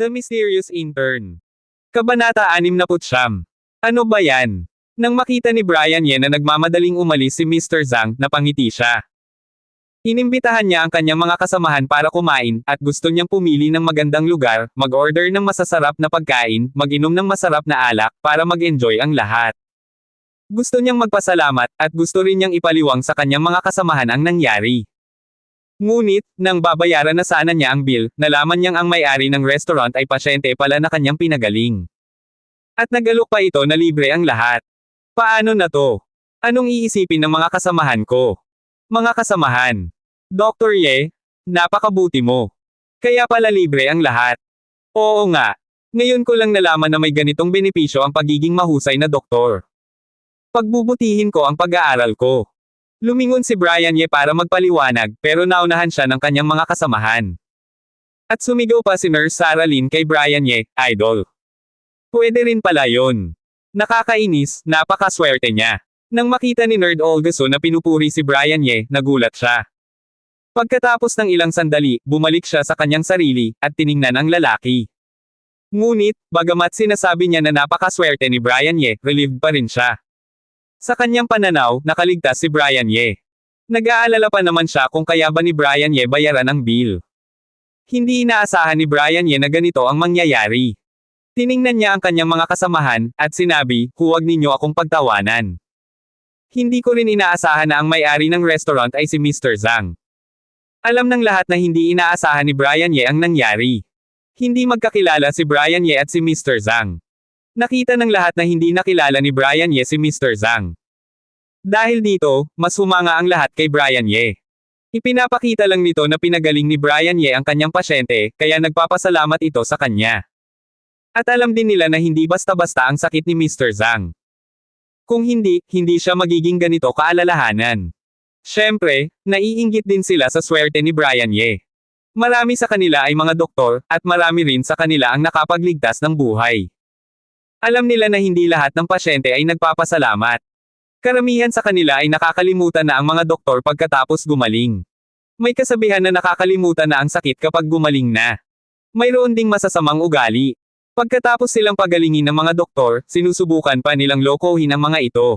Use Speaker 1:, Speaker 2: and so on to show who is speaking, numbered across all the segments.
Speaker 1: The Mysterious Intern. Kabanata 69. Ano ba yan? Nang makita ni Brian Ye na nagmamadaling umalis si Mr. Zhang, napangiti siya. Inimbitahan niya ang kanyang mga kasamahan para kumain, at gusto niyang pumili ng magandang lugar, mag-order ng masasarap na pagkain, mag-inom ng masarap na alak, para mag-enjoy ang lahat. Gusto niyang magpasalamat, at gusto rin niyang ipaliwang sa kanyang mga kasamahan ang nangyari. Ngunit, nang babayaran na sana niya ang bill, nalaman niyang ang may-ari ng restaurant ay pasyente pala na kanyang pinagaling. At nagalok pa ito na libre ang lahat. Paano na to? Anong iisipin ng mga kasamahan ko? Mga kasamahan. Dr. Ye, napakabuti mo. Kaya pala libre ang lahat. Oo nga. Ngayon ko lang nalaman na may ganitong benepisyo ang pagiging mahusay na doktor. Pagbubutihin ko ang pag-aaral ko. Lumingon si Brian Ye para magpaliwanag, pero naunahan siya ng kanyang mga kasamahan. At sumigaw pa si Nurse Sarah Lynn kay Brian Ye, idol. Pwede rin pala yon. Nakakainis, napakaswerte niya. Nang makita ni Nerd Olgaso na pinupuri si Brian Ye, nagulat siya. Pagkatapos ng ilang sandali, bumalik siya sa kanyang sarili, at tiningnan ang lalaki. Ngunit, bagamat sinasabi niya na napakaswerte ni Brian Ye, relieved pa rin siya. Sa kanyang pananaw, nakaligtas si Brian Ye. Nag-aalala pa naman siya kung kaya ba ni Brian Ye bayaran ang bill. Hindi inaasahan ni Brian Ye na ganito ang mangyayari. Tiningnan niya ang kanyang mga kasamahan, at sinabi, huwag ninyo akong pagtawanan. Hindi ko rin inaasahan na ang may-ari ng restaurant ay si Mr. Zhang. Alam ng lahat na hindi inaasahan ni Brian Ye ang nangyari. Hindi magkakilala si Brian Ye at si Mr. Zhang. Nakita ng lahat na hindi nakilala ni Brian Ye si Mr. Zhang. Dahil dito, mas humanga ang lahat kay Brian Ye. Ipinapakita lang nito na pinagaling ni Brian Ye ang kanyang pasyente, kaya nagpapasalamat ito sa kanya. At alam din nila na hindi basta-basta ang sakit ni Mr. Zhang. Kung hindi, hindi siya magiging ganito kaalalahanan. Siyempre, naiinggit din sila sa swerte ni Brian Ye. Marami sa kanila ay mga doktor, at marami rin sa kanila ang nakapagligtas ng buhay. Alam nila na hindi lahat ng pasyente ay nagpapasalamat. Karamihan sa kanila ay nakakalimutan na ang mga doktor pagkatapos gumaling. May kasabihan na nakakalimutan na ang sakit kapag gumaling na. Mayroon ding masasamang ugali. Pagkatapos silang pagalingin ng mga doktor, sinusubukan pa nilang lokohin ang mga ito.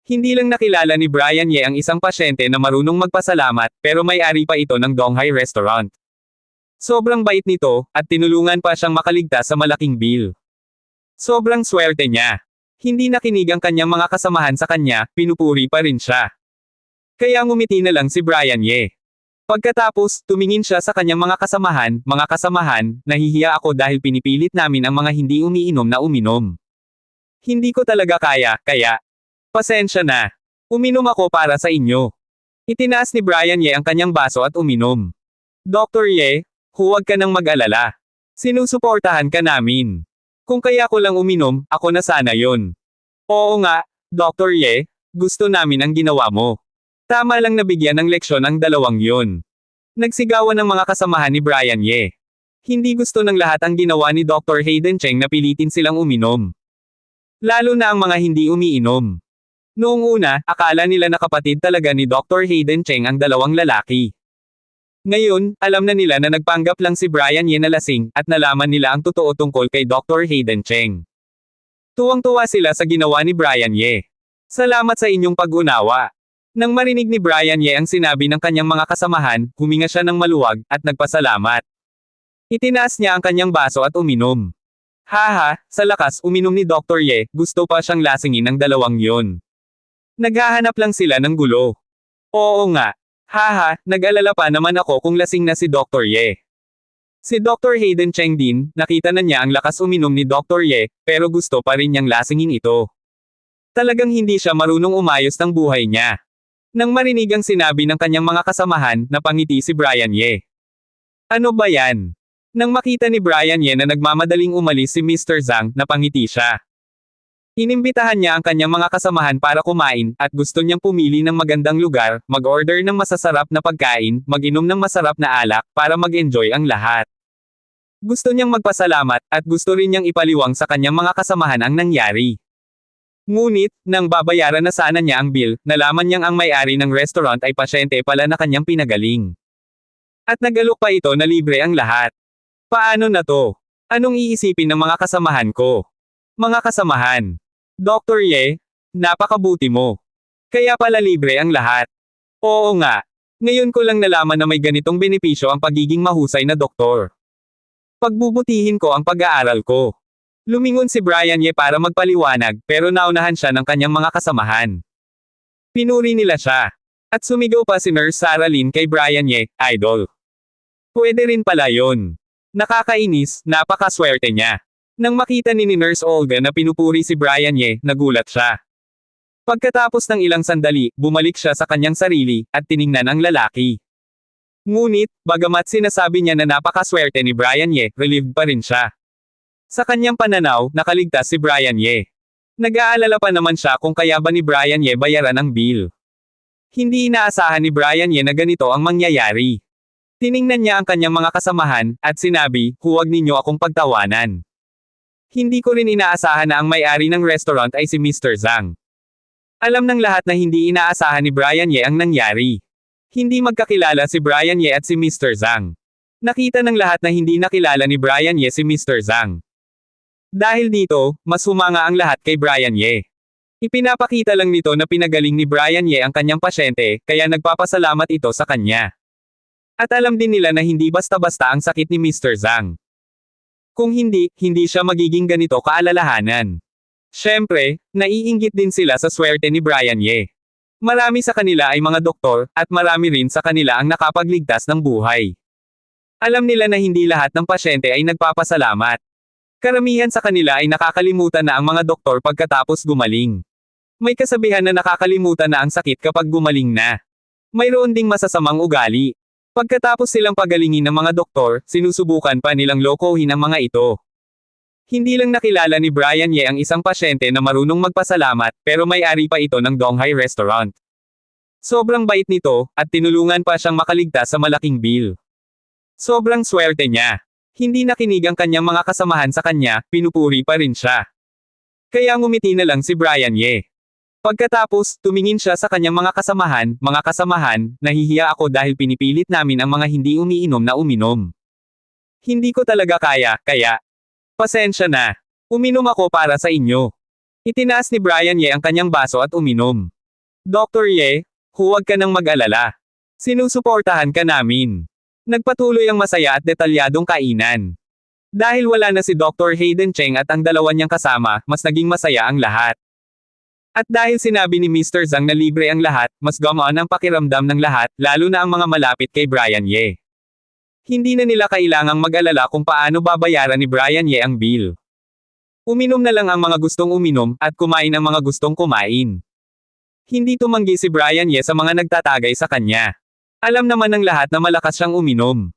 Speaker 1: Hindi lang nakilala ni Brian Ye ang isang pasyente na marunong magpasalamat, pero may-ari pa ito ng Donghai Restaurant. Sobrang bait nito, at tinulungan pa siyang makaligtas sa malaking bill. Sobrang swerte niya. Hindi nakinig ang kanyang mga kasamahan sa kanya, pinupuri pa rin siya. Kaya ngumiti na lang si Brian Ye. Pagkatapos, tumingin siya sa kanyang mga kasamahan, nahihiya ako dahil pinipilit namin ang mga hindi umiinom na uminom. Hindi ko talaga kaya, pasensya na. Uminom ako para sa inyo. Itinaas ni Brian Ye ang kanyang baso at uminom. Dr. Ye, huwag ka nang mag-alala. Sinusuportahan ka namin. Kung kaya ko lang uminom, ako na sana yon. Oo nga, Dr. Ye, gusto namin ang ginawa mo. Tama lang nabigyan ng leksyon ang dalawang yun. Nagsigawan ng mga kasamahan ni Brian Ye. Hindi gusto ng lahat ang ginawa ni Dr. Hayden Cheng na pilitin silang uminom. Lalo na ang mga hindi umiinom. Noong una, akala nila na kapatid talaga ni Dr. Hayden Cheng ang dalawang lalaki. Ngayon, alam na nila na nagpanggap lang si Brian Ye na lasing, at nalaman nila ang totoo tungkol kay Dr. Hayden Cheng. Tuwang-tuwa sila sa ginawa ni Brian Ye. Salamat sa inyong pag-unawa. Nang marinig ni Brian Ye ang sinabi ng kanyang mga kasamahan, huminga siya ng maluwag, at nagpasalamat. Itinaas niya ang kanyang baso at uminom. Haha, sa lakas uminom ni Dr. Ye, gusto pa siyang lasingin ng dalawang yon. Naghahanap lang sila ng gulo. Oo nga. Haha, nag-alala pa naman ako kung lasing na si Dr. Ye. Si Dr. Hayden Cheng din, nakita na niya ang lakas uminom ni Dr. Ye, pero gusto pa rin niyang lasingin ito. Talagang hindi siya marunong umayos ng buhay niya. Nang marinig ang sinabi ng kanyang mga kasamahan, napangiti si Brian Ye. Ano ba yan? Nang makita ni Brian Ye na nagmamadaling umalis si Mr. Zhang, napangiti siya. Inimbitahan niya ang kanyang mga kasamahan para kumain, at gusto niyang pumili ng magandang lugar, mag-order ng masasarap na pagkain, mag-inom ng masarap na alak, para mag-enjoy ang lahat. Gusto niyang magpasalamat, at gusto rin niyang ipaliwang sa kanyang mga kasamahan ang nangyari. Ngunit, nang babayaran na sana niya ang bill, nalaman niyang ang may-ari ng restaurant ay pasyente pala na kanyang pinagaling. At nagalok pa ito na libre ang lahat. Paano na to? Anong iisipin ng mga kasamahan ko? Mga kasamahan. Dr. Ye, napakabuti mo. Kaya pala libre ang lahat. Oo nga. Ngayon ko lang nalaman na may ganitong benepisyo ang pagiging mahusay na doktor. Pagbubutihin ko ang pag-aaral ko. Lumingon si Brian Ye para magpaliwanag, pero naunahan siya ng kanyang mga kasamahan. Pinuri nila siya. At sumigaw pa si Nurse Sarah Lynn kay Brian Ye, idol. Pwede rin pala yun. Nakakainis, napakaswerte niya. Nang makita ni Nurse Olga na pinupuri si Brian Ye, nagulat siya. Pagkatapos ng ilang sandali, bumalik siya sa kanyang sarili, at tiningnan ang lalaki. Ngunit, bagamat sinasabi niya na napakaswerte ni Brian Ye, relieved pa rin siya. Sa kanyang pananaw, nakaligtas si Brian Ye. Nag-aalala pa naman siya kung kaya ba ni Brian Ye bayaran ang bill. Hindi inaasahan ni Brian Ye na ganito ang mangyayari. Tiningnan niya ang kanyang mga kasamahan, at sinabi, huwag ninyo akong pagtawanan. Hindi ko rin inaasahan na ang may-ari ng restaurant ay si Mr. Zhang. Alam ng lahat na hindi inaasahan ni Brian Ye ang nangyari. Hindi magkakilala si Brian Ye at si Mr. Zhang. Nakita ng lahat na hindi nakilala ni Brian Ye si Mr. Zhang. Dahil dito, mas humanga ang lahat kay Brian Ye. Ipinapakita lang nito na pinagaling ni Brian Ye ang kanyang pasyente, kaya nagpapasalamat ito sa kanya. At alam din nila na hindi basta-basta ang sakit ni Mr. Zhang. Kung hindi, hindi siya magiging ganito kaalalahanan. Siyempre, naiinggit din sila sa swerte ni Brian Ye. Marami sa kanila ay mga doktor, at marami rin sa kanila ang nakapagligtas ng buhay. Alam nila na hindi lahat ng pasyente ay nagpapasalamat. Karamihan sa kanila ay nakakalimutan na ang mga doktor pagkatapos gumaling. May kasabihan na nakakalimutan na ang sakit kapag gumaling na. Mayroon ding masasamang ugali. Pagkatapos silang pagalingin ng mga doktor, sinusubukan pa nilang lokohin ang mga ito. Hindi lang nakilala ni Brian Ye ang isang pasyente na marunong magpasalamat, pero may-ari pa ito ng Donghai Restaurant. Sobrang bait nito, at tinulungan pa siyang makaligtas sa malaking bill. Sobrang swerte niya. Hindi nakinig ang kanyang mga kasamahan sa kanya, pinupuri pa rin siya. Kaya ngumiti na lang si Brian Ye. Pagkatapos, tumingin siya sa kanyang mga kasamahan, nahihiya ako dahil pinipilit namin ang mga hindi umiinom na uminom. Hindi ko talaga kaya, pasensya na. Uminom ako para sa inyo. Itinaas ni Brian Ye ang kanyang baso at uminom. Dr. Ye, huwag ka nang mag-alala. Sinusuportahan ka namin. Nagpatuloy ang masaya at detalyadong kainan. Dahil wala na si Dr. Hayden Cheng at ang dalawa niyang kasama, mas naging masaya ang lahat. At dahil sinabi ni Mr. Zhang na libre ang lahat, mas gumaan ang pakiramdam ng lahat, lalo na ang mga malapit kay Brian Ye. Hindi na nila kailangang mag-alala kung paano babayaran ni Brian Ye ang bill. Uminom na lang ang mga gustong uminom, at kumain ang mga gustong kumain. Hindi tumanggi si Brian Ye sa mga nagtatagay sa kanya. Alam naman ng lahat na malakas siyang uminom.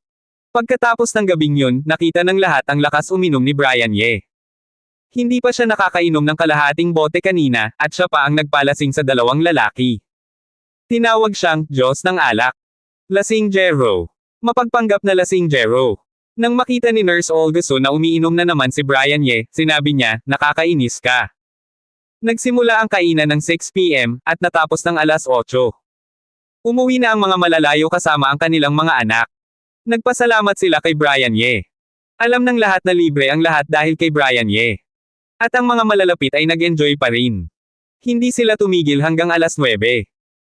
Speaker 1: Pagkatapos ng gabing yun, nakita ng lahat ang lakas uminom ni Brian Ye. Hindi pa siya nakakainom ng kalahating bote kanina, at siya pa ang nagpalasing sa dalawang lalaki. Tinawag siyang, Diyos ng alak. Lasing Jero. Mapagpanggap na lasing Jero. Nang makita ni Nurse Olga Su na umiinom na naman si Brian Ye, sinabi niya, nakakainis ka. Nagsimula ang kainan ng 6 p.m., at natapos ng alas 8. Umuwi na ang mga malalayo kasama ang kanilang mga anak. Nagpasalamat sila kay Brian Ye. Alam ng lahat na libre ang lahat dahil kay Brian Ye. At ang mga malalapit ay nag-enjoy pa rin. Hindi sila tumigil hanggang alas 9.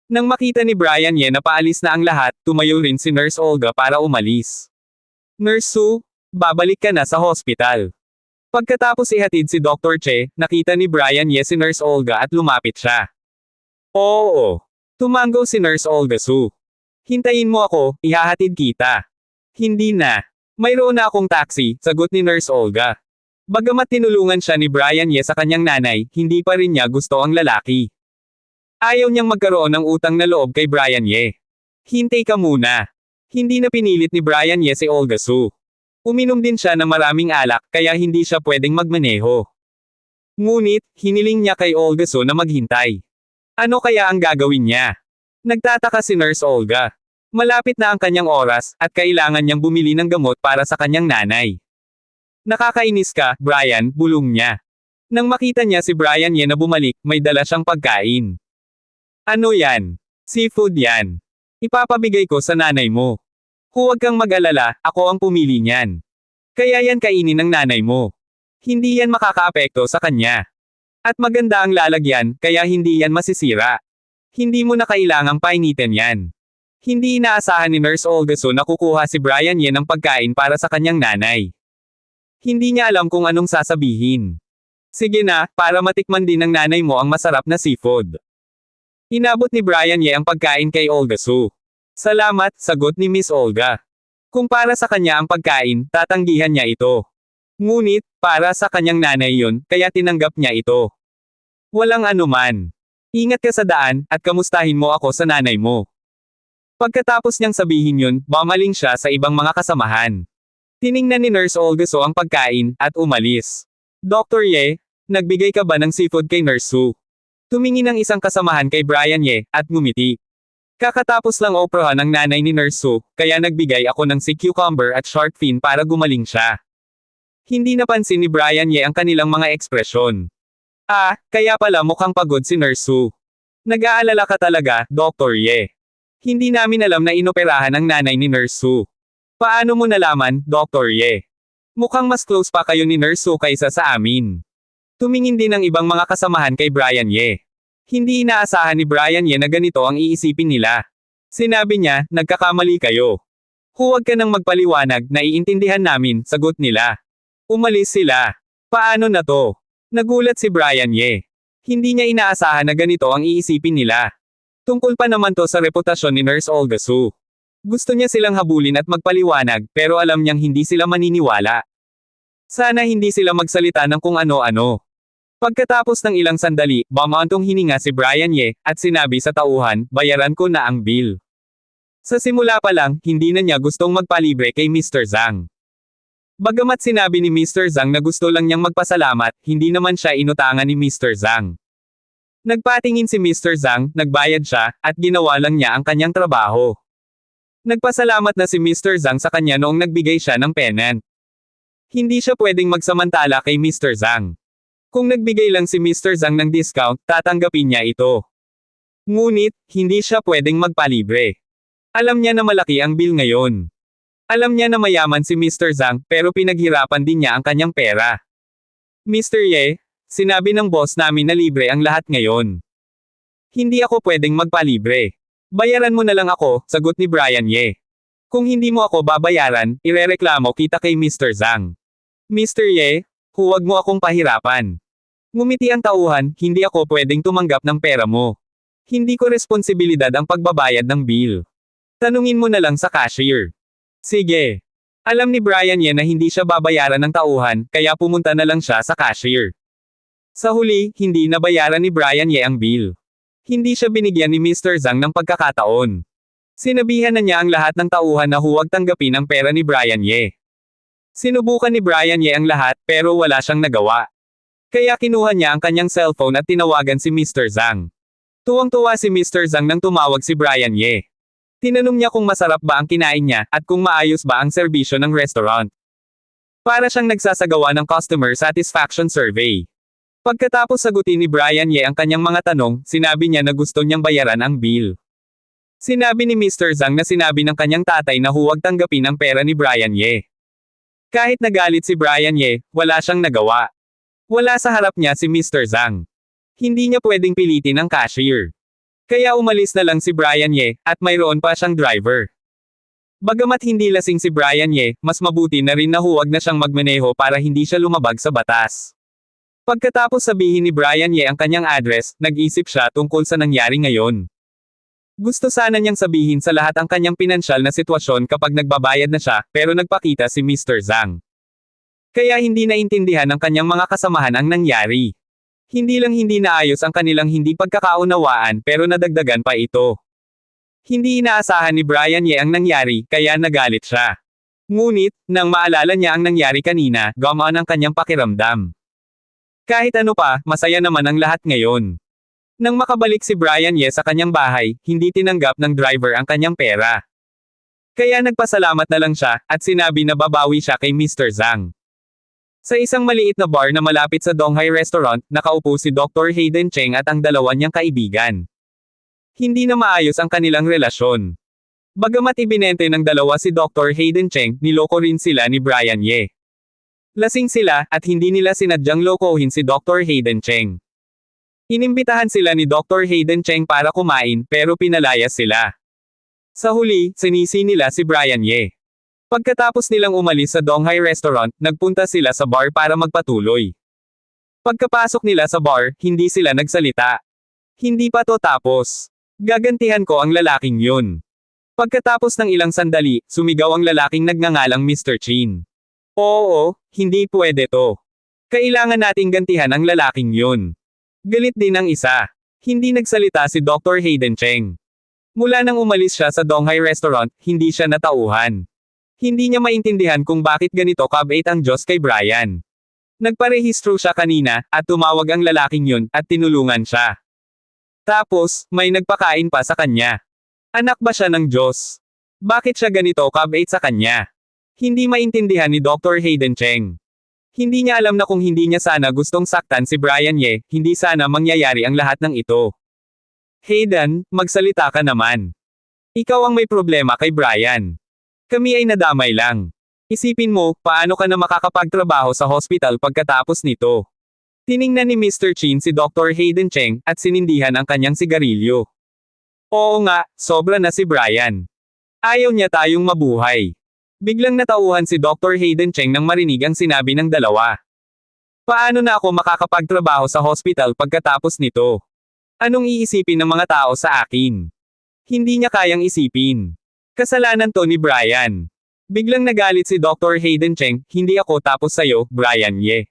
Speaker 1: Nang makita ni Brian Ye na paalis na ang lahat, tumayo rin si Nurse Olga para umalis. Nurse Su, babalik ka na sa hospital. Pagkatapos ihatid si Dr. Che, nakita ni Brian Ye si Nurse Olga at lumapit siya. Oo. Tumango si Nurse Olga Su. Hintayin mo ako, ihahatid kita. Hindi na. Mayroon na akong taxi, sagot ni Nurse Olga. Bagamat tinulungan siya ni Brian Ye sa kanyang nanay, hindi pa rin niya gusto ang lalaki. Ayaw niyang magkaroon ng utang na loob kay Brian Ye. Hintay ka muna. Hindi na pinilit ni Brian Ye si Olga Su. Uminom din siya ng maraming alak, kaya hindi siya pwedeng magmaneho. Ngunit, hiniling niya kay Olga Su na maghintay. Ano kaya ang gagawin niya? Nagtataka si Nurse Olga. Malapit na ang kanyang oras, at kailangan niyang bumili ng gamot para sa kanyang nanay. Nakakainis ka, Brian, bulong niya. Nang makita niya si Brian Ye na bumalik, may dala siyang pagkain. Ano yan? Seafood yan. Ipapabigay ko sa nanay mo. Huwag kang mag-alala, ako ang pumili niyan. Kaya yan kainin ng nanay mo. Hindi yan makakaapekto sa kanya. At maganda ang lalagyan, kaya hindi yan masisira. Hindi mo na kailangang painitin yan. Hindi inaasahan ni Nurse Olgaso na kukuha si Brian Ye ng pagkain para sa kanyang nanay. Hindi niya alam kung anong sasabihin. Sige na, para matikman din ng nanay mo ang masarap na seafood. Inabot ni Brian Ye ang pagkain kay Olgaso. Salamat, sagot ni Miss Olga. Kung para sa kanya ang pagkain, tatanggihan niya ito. Ngunit, para sa kanyang nanay yun, kaya tinanggap niya ito. Walang anuman. Ingat ka sa daan, at kamustahin mo ako sa nanay mo. Pagkatapos niyang sabihin yun, bumaling siya sa ibang mga kasamahan. Tiningnan ni Nurse Olgaso ang pagkain, at umalis. Dr. Ye, nagbigay ka ba ng seafood kay Nurse Su? Tumingin ang isang kasamahan kay Brian Ye, at ngumiti. Kakatapos lang oprahan ng nanay ni Nurse Su, kaya nagbigay ako ng sea cucumber at shark fin para gumaling siya. Hindi napansin ni Brian Ye ang kanilang mga ekspresyon. Ah, kaya pala mukhang pagod si Nurse Su. Nag-aalala ka talaga, Dr. Ye. Hindi namin alam na inoperahan ang nanay ni Nurse Su. Paano mo nalaman, Dr. Ye? Mukhang mas close pa kayo ni Nurse Su kaysa sa amin. Tumingin din ang ibang mga kasamahan kay Brian Ye. Hindi inaasahan ni Brian Ye na ganito ang iisipin nila. Sinabi niya, nagkakamali kayo. Huwag ka nang magpaliwanag, naiintindihan namin, sagot nila. Umalis sila. Paano na to? Nagulat si Brian Ye. Hindi niya inaasahan na ganito ang iisipin nila. Tungkol pa naman to sa reputasyon ni Nurse Olgaso. Gusto niya silang habulin at magpaliwanag, pero alam niyang hindi sila maniniwala. Sana hindi sila magsalita ng kung ano-ano. Pagkatapos ng ilang sandali, bumantong hininga si Brian Ye, at sinabi sa tauhan, bayaran ko na ang bill. Sa simula pa lang, hindi na niya gustong magpalibre kay Mr. Zhang. Bagamat sinabi ni Mr. Zhang na gusto lang niyang magpasalamat, hindi naman siya inutangan ni Mr. Zhang. Nagpatingin si Mr. Zhang, nagbayad siya, at ginawa lang niya ang kanyang trabaho. Nagpasalamat na si Mr. Zhang sa kanya noong nagbigay siya ng pennant. Hindi siya pwedeng magsamantala kay Mr. Zhang. Kung nagbigay lang si Mr. Zhang ng discount, tatanggapin niya ito. Ngunit, hindi siya pwedeng magpalibre. Alam niya na malaki ang bill ngayon. Alam niya na mayaman si Mr. Zhang, pero pinaghirapan din niya ang kanyang pera. Mr. Ye, sinabi ng boss namin na libre ang lahat ngayon. Hindi ako pwedeng magpalibre. Bayaran mo na lang ako, sagot ni Brian Ye. Kung hindi mo ako babayaran, irereklamo kita kay Mr. Zhang. Mr. Ye, huwag mo akong pahirapan. Ngumiti ang tauhan, hindi ako pwedeng tumanggap ng pera mo. Hindi ko responsibilidad ang pagbabayad ng bill. Tanungin mo na lang sa cashier. Sige. Alam ni Brian Ye na hindi siya babayaran ng tauhan, kaya pumunta na lang siya sa cashier. Sa huli, hindi nabayaran ni Brian Ye ang bill. Hindi siya binigyan ni Mr. Zhang ng pagkakataon. Sinabihan na niya ang lahat ng tauhan na huwag tanggapin ang pera ni Brian Ye. Sinubukan ni Brian Ye ang lahat, pero wala siyang nagawa. Kaya kinuha niya ang kanyang cellphone at tinawagan si Mr. Zhang. Tuwang-tuwa si Mr. Zhang nang tumawag si Brian Ye. Tinanong niya kung masarap ba ang kinain niya, at kung maayos ba ang serbisyo ng restaurant. Para siyang nagsasagawa ng customer satisfaction survey. Pagkatapos sagutin ni Brian Ye ang kanyang mga tanong, sinabi niya na gusto niyang bayaran ang bill. Sinabi ni Mr. Zhang na sinabi ng kanyang tatay na huwag tanggapin ang pera ni Brian Ye. Kahit nagalit si Brian Ye, wala siyang nagawa. Wala sa harap niya si Mr. Zhang. Hindi niya pwedeng pilitin ang cashier. Kaya umalis na lang si Brian Ye, at mayroon pa siyang driver. Bagamat hindi lasing si Brian Ye, mas mabuti na rin na huwag na siyang magmaneho para hindi siya lumabag sa batas. Pagkatapos sabihin ni Brian Ye ang kanyang address, nag-isip siya tungkol sa nangyari ngayon. Gusto sana niyang sabihin sa lahat ang kanyang pinansyal na sitwasyon kapag nagbabayad na siya, pero nagpakita si Mr. Zhang. Kaya hindi naintindihan ng kanyang mga kasamahan ang nangyari. Hindi lang hindi naayos ang kanilang hindi pagkakaunawaan, pero nadagdagan pa ito. Hindi inaasahan ni Brian Ye ang nangyari, kaya nagalit siya. Ngunit, nang maalala niya ang nangyari kanina, gumaan ang kanyang pakiramdam. Kahit ano pa, masaya naman ang lahat ngayon. Nang makabalik si Brian Ye sa kanyang bahay, hindi tinanggap ng driver ang kanyang pera. Kaya nagpasalamat na lang siya, at sinabi na babawi siya kay Mr. Zhang. Sa isang maliit na bar na malapit sa Donghai Restaurant, nakaupo si Dr. Hayden Cheng at ang dalawa niyang kaibigan. Hindi na maayos ang kanilang relasyon. Bagamat ibinente ng dalawa si Dr. Hayden Cheng, niloko rin sila ni Brian Ye. Lasing sila, at hindi nila sinadyang lokohin si Dr. Hayden Cheng. Inimbitahan sila ni Dr. Hayden Cheng para kumain, pero pinalayas sila. Sa huli, sinisi nila si Brian Ye. Pagkatapos nilang umalis sa Donghai Restaurant, nagpunta sila sa bar para magpatuloy. Pagkapasok nila sa bar, hindi sila nagsalita. Hindi pa to tapos. Gagantihan ko ang lalaking yun. Pagkatapos ng ilang sandali, sumigaw ang lalaking nagngangalang Mr. Chin. Oo, hindi pwede to. Kailangan nating gantihan ang lalaking yun. Galit din ang isa. Hindi nagsalita si Dr. Hayden Cheng. Mula nang umalis siya sa Donghai Restaurant, hindi siya natauhan. Hindi niya maintindihan kung bakit ganito kabait ang Diyos kay Brian. Nagparehistro siya kanina, at tumawag ang lalaking yun, at tinulungan siya. Tapos, may nagpakain pa sa kanya. Anak ba siya ng Diyos? Bakit siya ganito kabait sa kanya? Hindi maintindihan ni Dr. Hayden Cheng. Hindi niya alam na kung hindi niya sana gustong saktan si Brian Ye, hindi sana mangyayari ang lahat ng ito. Hayden, magsalita ka naman. Ikaw ang may problema kay Brian. Kami ay nadamay lang. Isipin mo, paano ka na makakapagtrabaho sa hospital pagkatapos nito? Tiningnan ni Mr. Chin si Dr. Hayden Cheng, at sinindihan ang kanyang sigarilyo. Oo nga, sobra na si Brian. Ayaw niya tayong mabuhay. Biglang natauhan si Dr. Hayden Cheng nang marinig ang sinabi ng dalawa. Paano na ako makakapagtrabaho sa hospital pagkatapos nito? Anong iisipin ng mga tao sa akin? Hindi niya kayang isipin. Kasalanan to ni Brian. Biglang nagalit si Dr. Hayden Cheng, hindi ako tapos sayo, Brian Ye.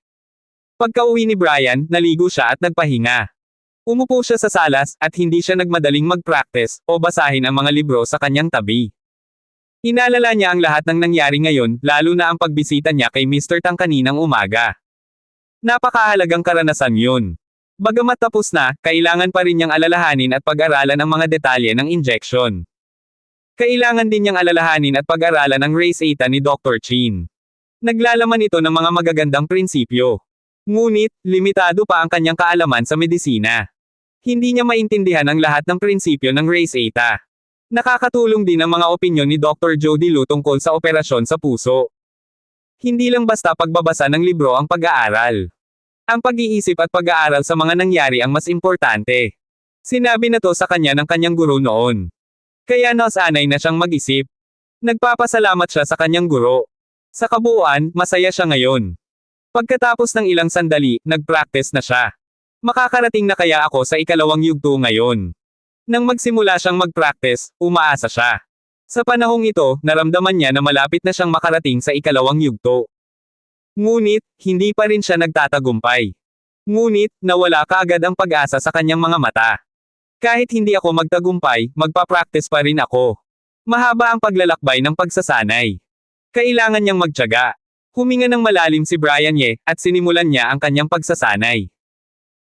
Speaker 1: Pagka-uwi ni Brian, naligo siya at nagpahinga. Umupo siya sa salas, at hindi siya nagmadaling mag-practice, o basahin ang mga libro sa kanyang tabi. Inalala niya ang lahat ng nangyari ngayon, lalo na ang pagbisita niya kay Mr. Tang kaninang umaga. Napakahalagang karanasan yun. Bagamat tapos na, kailangan pa rin niyang alalahanin at pag-aralan ang mga detalye ng injection. Kailangan din niyang alalahanin at pag-aralan ang race eta ni Dr. Chin. Naglalaman ito ng mga magagandang prinsipyo. Ngunit, limitado pa ang kanyang kaalaman sa medisina. Hindi niya maintindihan ang lahat ng prinsipyo ng race eta. Nakakatulong din ang mga opinyon ni Dr. Jody Lu tungkol sa operasyon sa puso. Hindi lang basta pagbabasa ng libro ang pag-aaral. Ang pag-iisip at pag-aaral sa mga nangyari ang mas importante. Sinabi na to sa kanya ng kanyang guro noon. Kaya nasanay na siyang mag-isip. Nagpapasalamat siya sa kanyang guro. Sa kabuuan, masaya siya ngayon. Pagkatapos ng ilang sandali, nag-practice na siya. Makakarating na kaya ako sa ikalawang yugto ngayon? Nang magsimula siyang mag-practice, umaasa siya. Sa panahong ito, naramdaman niya na malapit na siyang makarating sa ikalawang yugto. Ngunit, hindi pa rin siya nagtatagumpay. Ngunit, nawala kaagad ang pag-asa sa kanyang mga mata. Kahit hindi ako magtagumpay, magpa-practice pa rin ako. Mahaba ang paglalakbay ng pagsasanay. Kailangan niyang magtiyaga. Huminga ng malalim si Brian Ye, at sinimulan niya ang kanyang pagsasanay.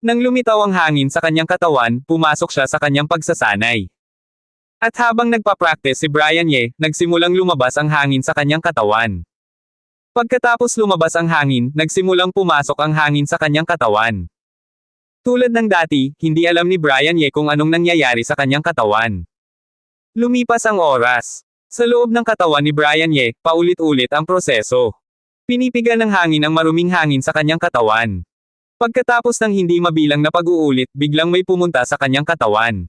Speaker 1: Nang lumitaw ang hangin sa kanyang katawan, pumasok siya sa kanyang pagsasanay. At habang nagpa-practice si Brian Ye, nagsimulang lumabas ang hangin sa kanyang katawan. Pagkatapos lumabas ang hangin, nagsimulang pumasok ang hangin sa kanyang katawan. Tulad ng dati, hindi alam ni Brian Ye kung anong nangyayari sa kanyang katawan. Lumipas ang oras. Sa loob ng katawan ni Brian Ye, paulit-ulit ang proseso. Pinipiga ng hangin ang maruming hangin sa kanyang katawan. Pagkatapos ng hindi mabilang na pag-uulit, biglang may pumunta sa kanyang katawan.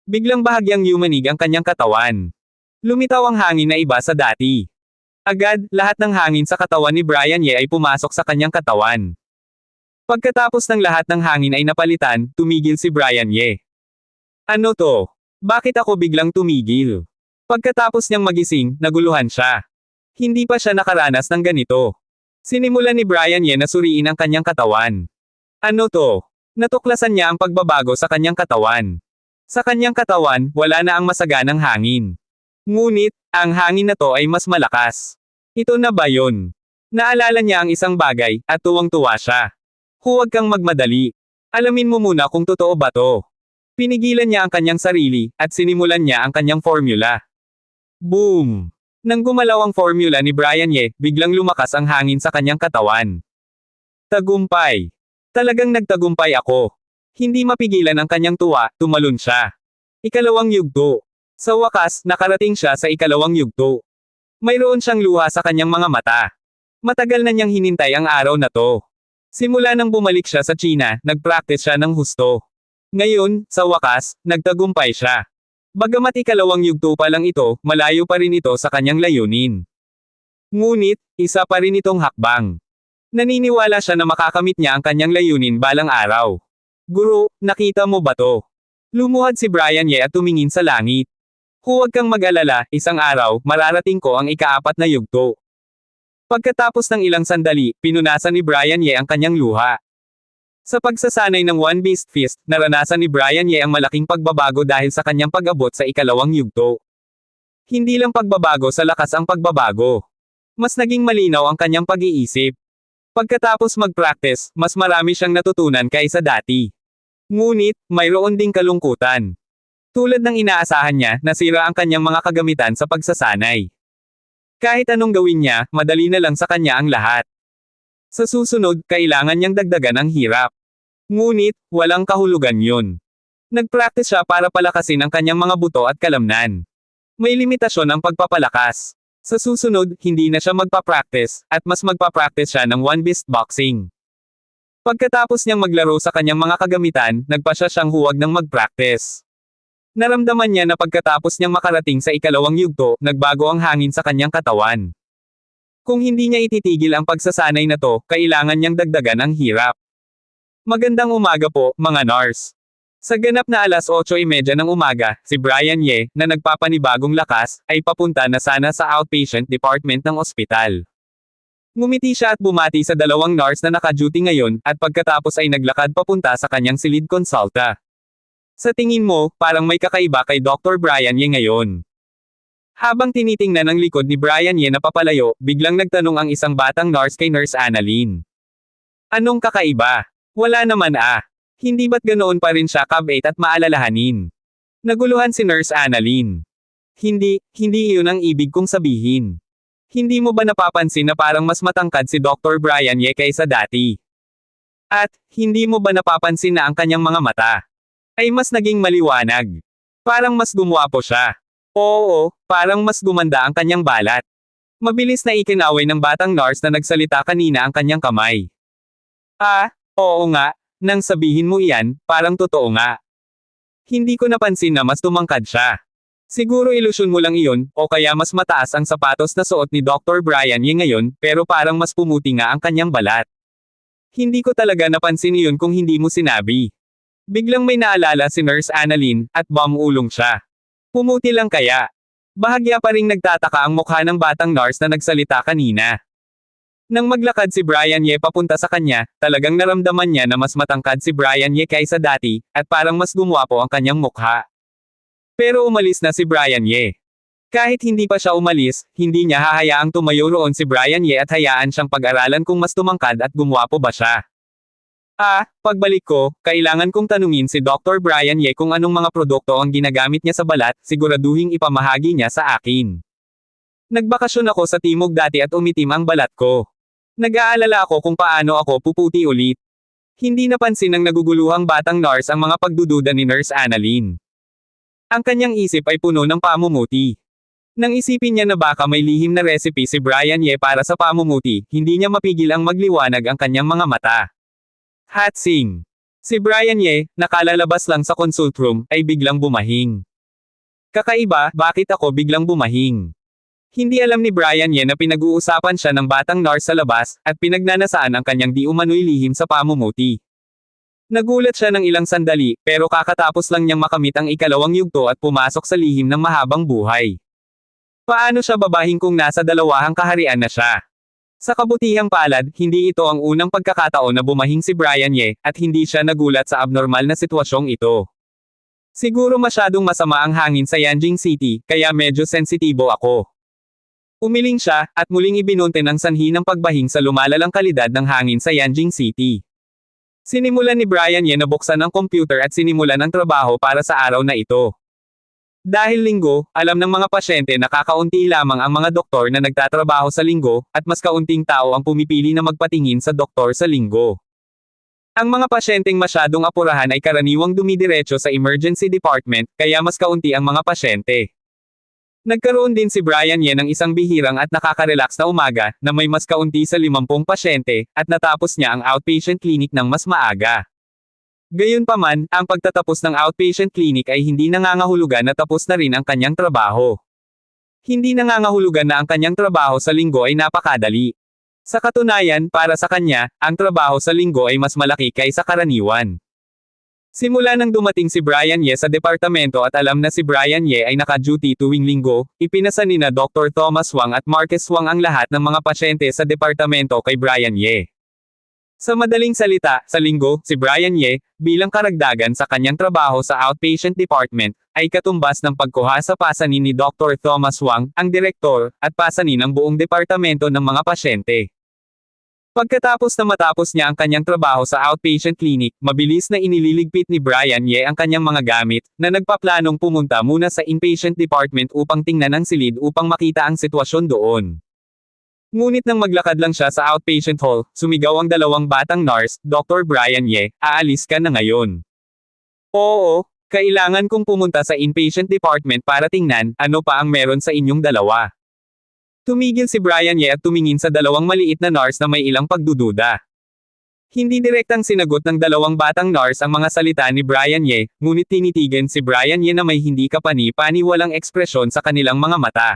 Speaker 1: Biglang bahagyang yumanig ang kanyang katawan. Lumitaw ang hangin na iba sa dati. Agad, lahat ng hangin sa katawan ni Brian Ye ay pumasok sa kanyang katawan. Pagkatapos ng lahat ng hangin ay napalitan, tumigil si Brian Ye. Ano to? Bakit ako biglang tumigil? Pagkatapos niyang magising, naguluhan siya. Hindi pa siya nakaranas ng ganito. Sinimulan ni Brian Ye na suriin ang kanyang katawan. Ano to? Natuklasan niya ang pagbabago sa kanyang katawan. Sa kanyang katawan, wala na ang masaganang hangin. Ngunit, ang hangin na to ay mas malakas. Ito na ba yun? Naalala niya ang isang bagay, at tuwang-tuwa siya. Huwag kang magmadali. Alamin mo muna kung totoo ba to. Pinigilan niya ang kanyang sarili, at sinimulan niya ang kanyang formula. Boom! Nang gumalaw ang formula ni Brian Ye, biglang lumakas ang hangin sa kanyang katawan. Tagumpay! Talagang nagtagumpay ako. Hindi mapigilan ang kanyang tuwa, tumalon siya. Ikalawang yugto. Sa wakas, nakarating siya sa ikalawang yugto. Mayroon siyang luha sa kanyang mga mata. Matagal na niyang hinintay ang araw na to. Simula nang bumalik siya sa China, nag-practice siya ng husto. Ngayon, sa wakas, nagtagumpay siya. Bagamat ikalawang yugto pa lang ito, malayo pa rin ito sa kanyang layunin. Ngunit, isa pa rin itong hakbang. Naniniwala siya na makakamit niya ang kanyang layunin balang araw. Guro, nakita mo ba to? Lumuhad si Brian Ye at tumingin sa langit. Huwag kang mag-alala, isang araw, mararating ko ang ika-4 na yugto. Pagkatapos ng ilang sandali, pinunasan ni Brian Ye ang kanyang luha. Sa pagsasanay ng One Beast Fist, naranasan ni Brian Ye ang malaking pagbabago dahil sa kanyang pag-abot sa ikalawang yugto. Hindi lang pagbabago sa lakas ang pagbabago. Mas naging malinaw ang kanyang pag-iisip. Pagkatapos mag-practice, mas marami siyang natutunan kaysa dati. Ngunit, mayroon ding kalungkutan. Tulad ng inaasahan niya, nasira ang kanyang mga kagamitan sa pagsasanay. Kahit anong gawin niya, madali na lang sa kanya ang lahat. Sa susunod, kailangan niyang dagdagan ang hirap. Ngunit, walang kahulugan yun. Nag-practice siya para palakasin ang kanyang mga buto at kalamnan. May limitasyon ang pagpapalakas. Sa susunod, hindi na siya magpa-practice, at mas magpa-practice siya ng One Beast Boxing. Pagkatapos niyang maglaro sa kanyang mga kagamitan, nagpasya siyang huwag ng mag-practice. Naramdaman niya na pagkatapos niyang makarating sa ikalawang yugto, nagbago ang hangin sa kanyang katawan. Kung hindi niya ititigil ang pagsasanay na to, kailangan niyang dagdagan ang hirap. Magandang umaga po, mga nurse. Sa ganap na alas 8:30 ng umaga, si Brian Ye, na nagpapanibagong lakas, ay papunta na sana sa outpatient department ng ospital. Ngumiti siya at bumati sa dalawang nurse na naka-duty ngayon, at pagkatapos ay naglakad papunta sa kanyang silid konsulta. Sa tingin mo, parang may kakaiba kay Dr. Brian Ye ngayon. Habang tinitingnan ang likod ni Brian Ye na papalayo, biglang nagtanong ang isang batang nurse kay Nurse Annalyn. Anong kakaiba? Wala naman ah. Hindi ba't ganoon pa rin siya kabait at maalalahanin? Naguluhan si Nurse Annalyn. Hindi iyon ang ibig kong sabihin. Hindi mo ba napapansin na parang mas matangkad si Dr. Brian Ye kaysa dati? At, hindi mo ba napapansin na ang kanyang mga mata ay mas naging maliwanag? Parang mas gumwapo siya. Oo, parang mas gumanda ang kanyang balat. Mabilis na ikinaway ng batang nurse na nagsalita kanina ang kanyang kamay. Ah, oo nga, nang sabihin mo iyan, parang totoo nga. Hindi ko napansin na mas tumangkad siya. Siguro ilusyon mo lang iyon, o kaya mas mataas ang sapatos na suot ni Dr. Brian Ye ngayon, pero parang mas pumuti nga ang kanyang balat. Hindi ko talaga napansin iyon kung hindi mo sinabi. Biglang may naalala si Nurse Annalyn, at bumulong siya. Pumuti lang kaya. Bahagya pa ring nagtataka ang mukha ng batang nurse na nagsalita kanina. Nang maglakad si Brian Ye papunta sa kanya, talagang naramdaman niya na mas matangkad si Brian Ye kaysa dati, at parang mas gumwapo ang kanyang mukha. Pero umalis na si Brian Ye. Kahit hindi pa siya umalis, hindi niya hahayaang tumayo roon si Brian Ye at hayaan siyang pag-aralan kung mas tumangkad at gumwapo ba siya. Pagbalik ko, kailangan kong tanungin si Dr. Brian Ye kung anong mga produkto ang ginagamit niya sa balat, siguraduhing ipamahagi niya sa akin. Nagbakasyon ako sa Timog dati at umitim ang balat ko. Nag-aalala ako kung paano ako puputi ulit. Hindi napansin ng naguguluhang batang nurse ang mga pagdududa ni Nurse Annalyn. Ang kanyang isip ay puno ng pamumuti. Nang isipin niya na baka may lihim na recipe si Brian Ye para sa pamumuti, hindi niya mapigil ang magliwanag ang kanyang mga mata. Hatsing! Si Brian Ye, nakalalabas lang sa consult room, ay biglang bumahing. Kakaiba, bakit ako biglang bumahing? Hindi alam ni Brian Ye na pinag-uusapan siya ng batang nurse sa labas, at pinagnanasaan ang kanyang di umano'y lihim sa pamumuti. Nagulat siya ng ilang sandali, pero kakatapos lang niyang makamit ang ikalawang yugto at pumasok sa lihim ng mahabang buhay. Paano siya babahing kung nasa dalawahang kaharian na siya? Sa kabutihang palad, hindi ito ang unang pagkakataon na bumahing si Brian Ye, at hindi siya nagulat sa abnormal na sitwasyong ito. Siguro masyadong masama ang hangin sa Yanjing City, kaya medyo sensitibo ako. Umiling siya, at muling ibinuntin ang sanhi ng pagbahing sa lumalalang kalidad ng hangin sa Yanjing City. Sinimulan ni Brian Ye na buksan ang computer at sinimulan ang trabaho para sa araw na ito. Dahil linggo, alam ng mga pasyente na kakaunti lamang ang mga doktor na nagtatrabaho sa linggo, at mas kaunting tao ang pumipili na magpatingin sa doktor sa linggo. Ang mga pasyenteng masyadong apurahan ay karaniwang dumidiretso sa emergency department, kaya mas kaunti ang mga pasyente. Nagkaroon din si Brian Ye ng isang bihirang at nakaka-relax na umaga, na may mas kaunti sa 50 pasyente, at natapos niya ang outpatient clinic ng mas maaga. Gayunpaman, ang pagtatapos ng outpatient clinic ay hindi nangangahulugan na tapos na rin ang kanyang trabaho. Hindi nangangahulugan na ang kanyang trabaho sa linggo ay napakadali. Sa katunayan, para sa kanya, ang trabaho sa linggo ay mas malaki kaysa karaniwan. Simula nang dumating si Brian Ye sa departamento at alam na si Brian Ye ay naka-duty tuwing linggo, ipinasa nina Dr. Thomas Wang at Marcus Wang ang lahat ng mga pasyente sa departamento kay Brian Ye. Sa madaling salita, sa linggo, si Brian Ye, bilang karagdagan sa kanyang trabaho sa outpatient department, ay katumbas ng pagkuha sa pasanin ni Dr. Thomas Wang, ang direktor, at pasanin ng buong departamento ng mga pasyente. Pagkatapos na matapos niya ang kanyang trabaho sa outpatient clinic, mabilis na inililigpit ni Brian Ye ang kanyang mga gamit, na nagpaplanong pumunta muna sa inpatient department upang tingnan ang silid upang makita ang sitwasyon doon. Ngunit nang maglakad lang siya sa outpatient hall, sumigaw ang dalawang batang nurse, Dr. Brian Ye, aalis ka na ngayon. Oo, kailangan kong pumunta sa inpatient department para tingnan, ano pa ang meron sa inyong dalawa. Tumigil si Brian Ye at tumingin sa dalawang maliit na nurse na may ilang pagdududa. Hindi direktang sinagot ng dalawang batang nurse ang mga salita ni Brian Ye, ngunit tinitigan si Brian Ye na may hindi kapani-pani walang ekspresyon sa kanilang mga mata.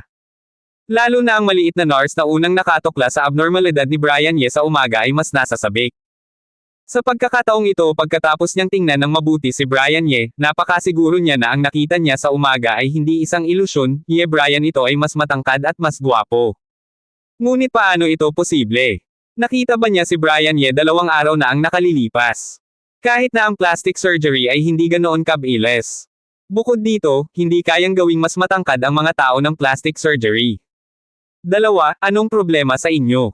Speaker 1: Lalo na ang maliit na nurse na unang nakatukla sa abnormalidad ni Brian Ye sa umaga ay mas nasasabik. Sa pagkakataong ito, pagkatapos niyang tingnan ng mabuti si Brian Ye, napakasiguro niya na ang nakita niya sa umaga ay hindi isang ilusyon, Brian ito ay mas matangkad at mas gwapo. Ngunit paano ito posible? Nakita ba niya si Brian Ye 2 araw na ang nakalilipas? Kahit na ang plastic surgery ay hindi ganoon kabilis. Bukod dito, hindi kayang gawing mas matangkad ang mga tao ng plastic surgery. 2, anong problema sa inyo?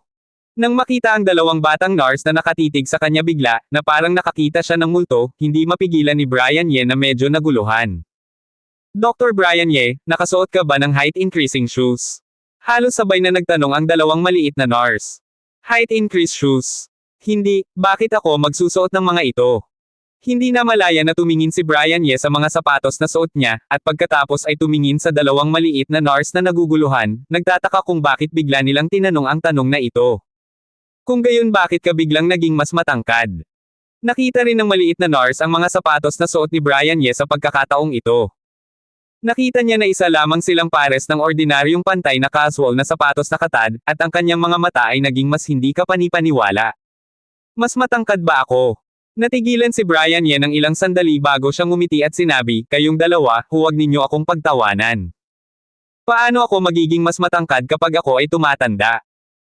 Speaker 1: Nang makita ang dalawang batang nurse na nakatitig sa kanya bigla, na parang nakakita siya ng multo, hindi mapigilan ni Brian Ye na medyo naguluhan. Dr. Brian Ye, nakasuot ka ba ng height-increasing shoes? Halos sabay na nagtanong ang dalawang maliit na nurse. Height-increase shoes? Hindi, bakit ako magsusuot ng mga ito? Hindi na malaya na tumingin si Brian Ye sa mga sapatos na suot niya, at pagkatapos ay tumingin sa dalawang maliit na nurse na naguguluhan, nagtataka kung bakit bigla nilang tinanong ang tanong na ito. Kung gayon bakit ka biglang naging mas matangkad? Nakita rin ng maliit na nurse ang mga sapatos na suot ni Brian Ye sa pagkakataong ito. Nakita niya na isa lamang silang pares ng ordinaryong pantay na casual na sapatos na katad, at ang kanyang mga mata ay naging mas hindi kapani-paniwala. Mas matangkad ba ako? Natigilan si Brian Ye ng ilang sandali bago siya ngumiti at sinabi, kayong dalawa, huwag ninyo akong pagtawanan. Paano ako magiging mas matangkad kapag ako ay tumatanda?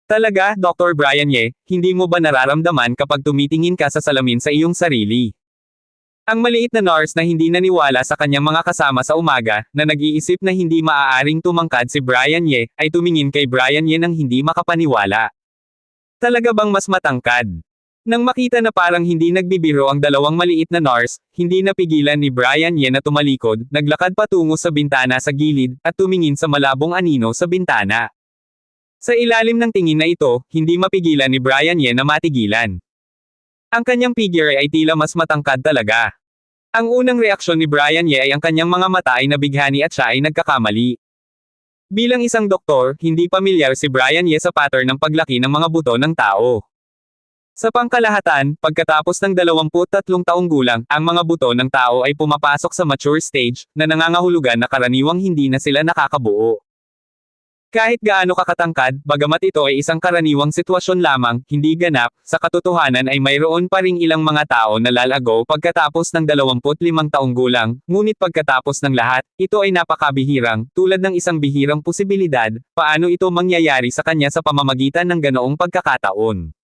Speaker 1: Talaga, Dr. Brian Ye, hindi mo ba nararamdaman kapag tumitingin ka sa salamin sa iyong sarili? Ang maliit na nurse na hindi naniwala sa kanyang mga kasama sa umaga, na nag-iisip na hindi maaaring tumangkad si Brian Ye, ay tumingin kay Brian Ye nang hindi makapaniwala. Talaga bang mas matangkad? Nang makita na parang hindi nagbibiro ang dalawang maliit na nurse, hindi napigilan ni Brian Ye na tumalikod, naglakad patungo sa bintana sa gilid, at tumingin sa malabong anino sa bintana. Sa ilalim ng tingin na ito, hindi mapigilan ni Brian Ye na matigilan. Ang kanyang figure ay tila mas matangkad talaga. Ang unang reaksyon ni Brian Ye ay ang kanyang mga mata ay nabighani at siya ay nagkakamali. Bilang isang doktor, hindi pamilyar si Brian Ye sa pattern ng paglaki ng mga buto ng tao. Sa pangkalahatan, pagkatapos ng 23 taong gulang, ang mga buto ng tao ay pumapasok sa mature stage, na nangangahulugan na karaniwang hindi na sila nakakabuo. Kahit gaano kakatangkad, bagamat ito ay isang karaniwang sitwasyon lamang, hindi ganap, sa katotohanan ay mayroon pa ring ilang mga tao na lalago pagkatapos ng 25 taong gulang, ngunit pagkatapos ng lahat, ito ay napakabihirang, tulad ng isang bihirang posibilidad, paano ito mangyayari sa kanya sa pamamagitan ng ganoong pagkakataon.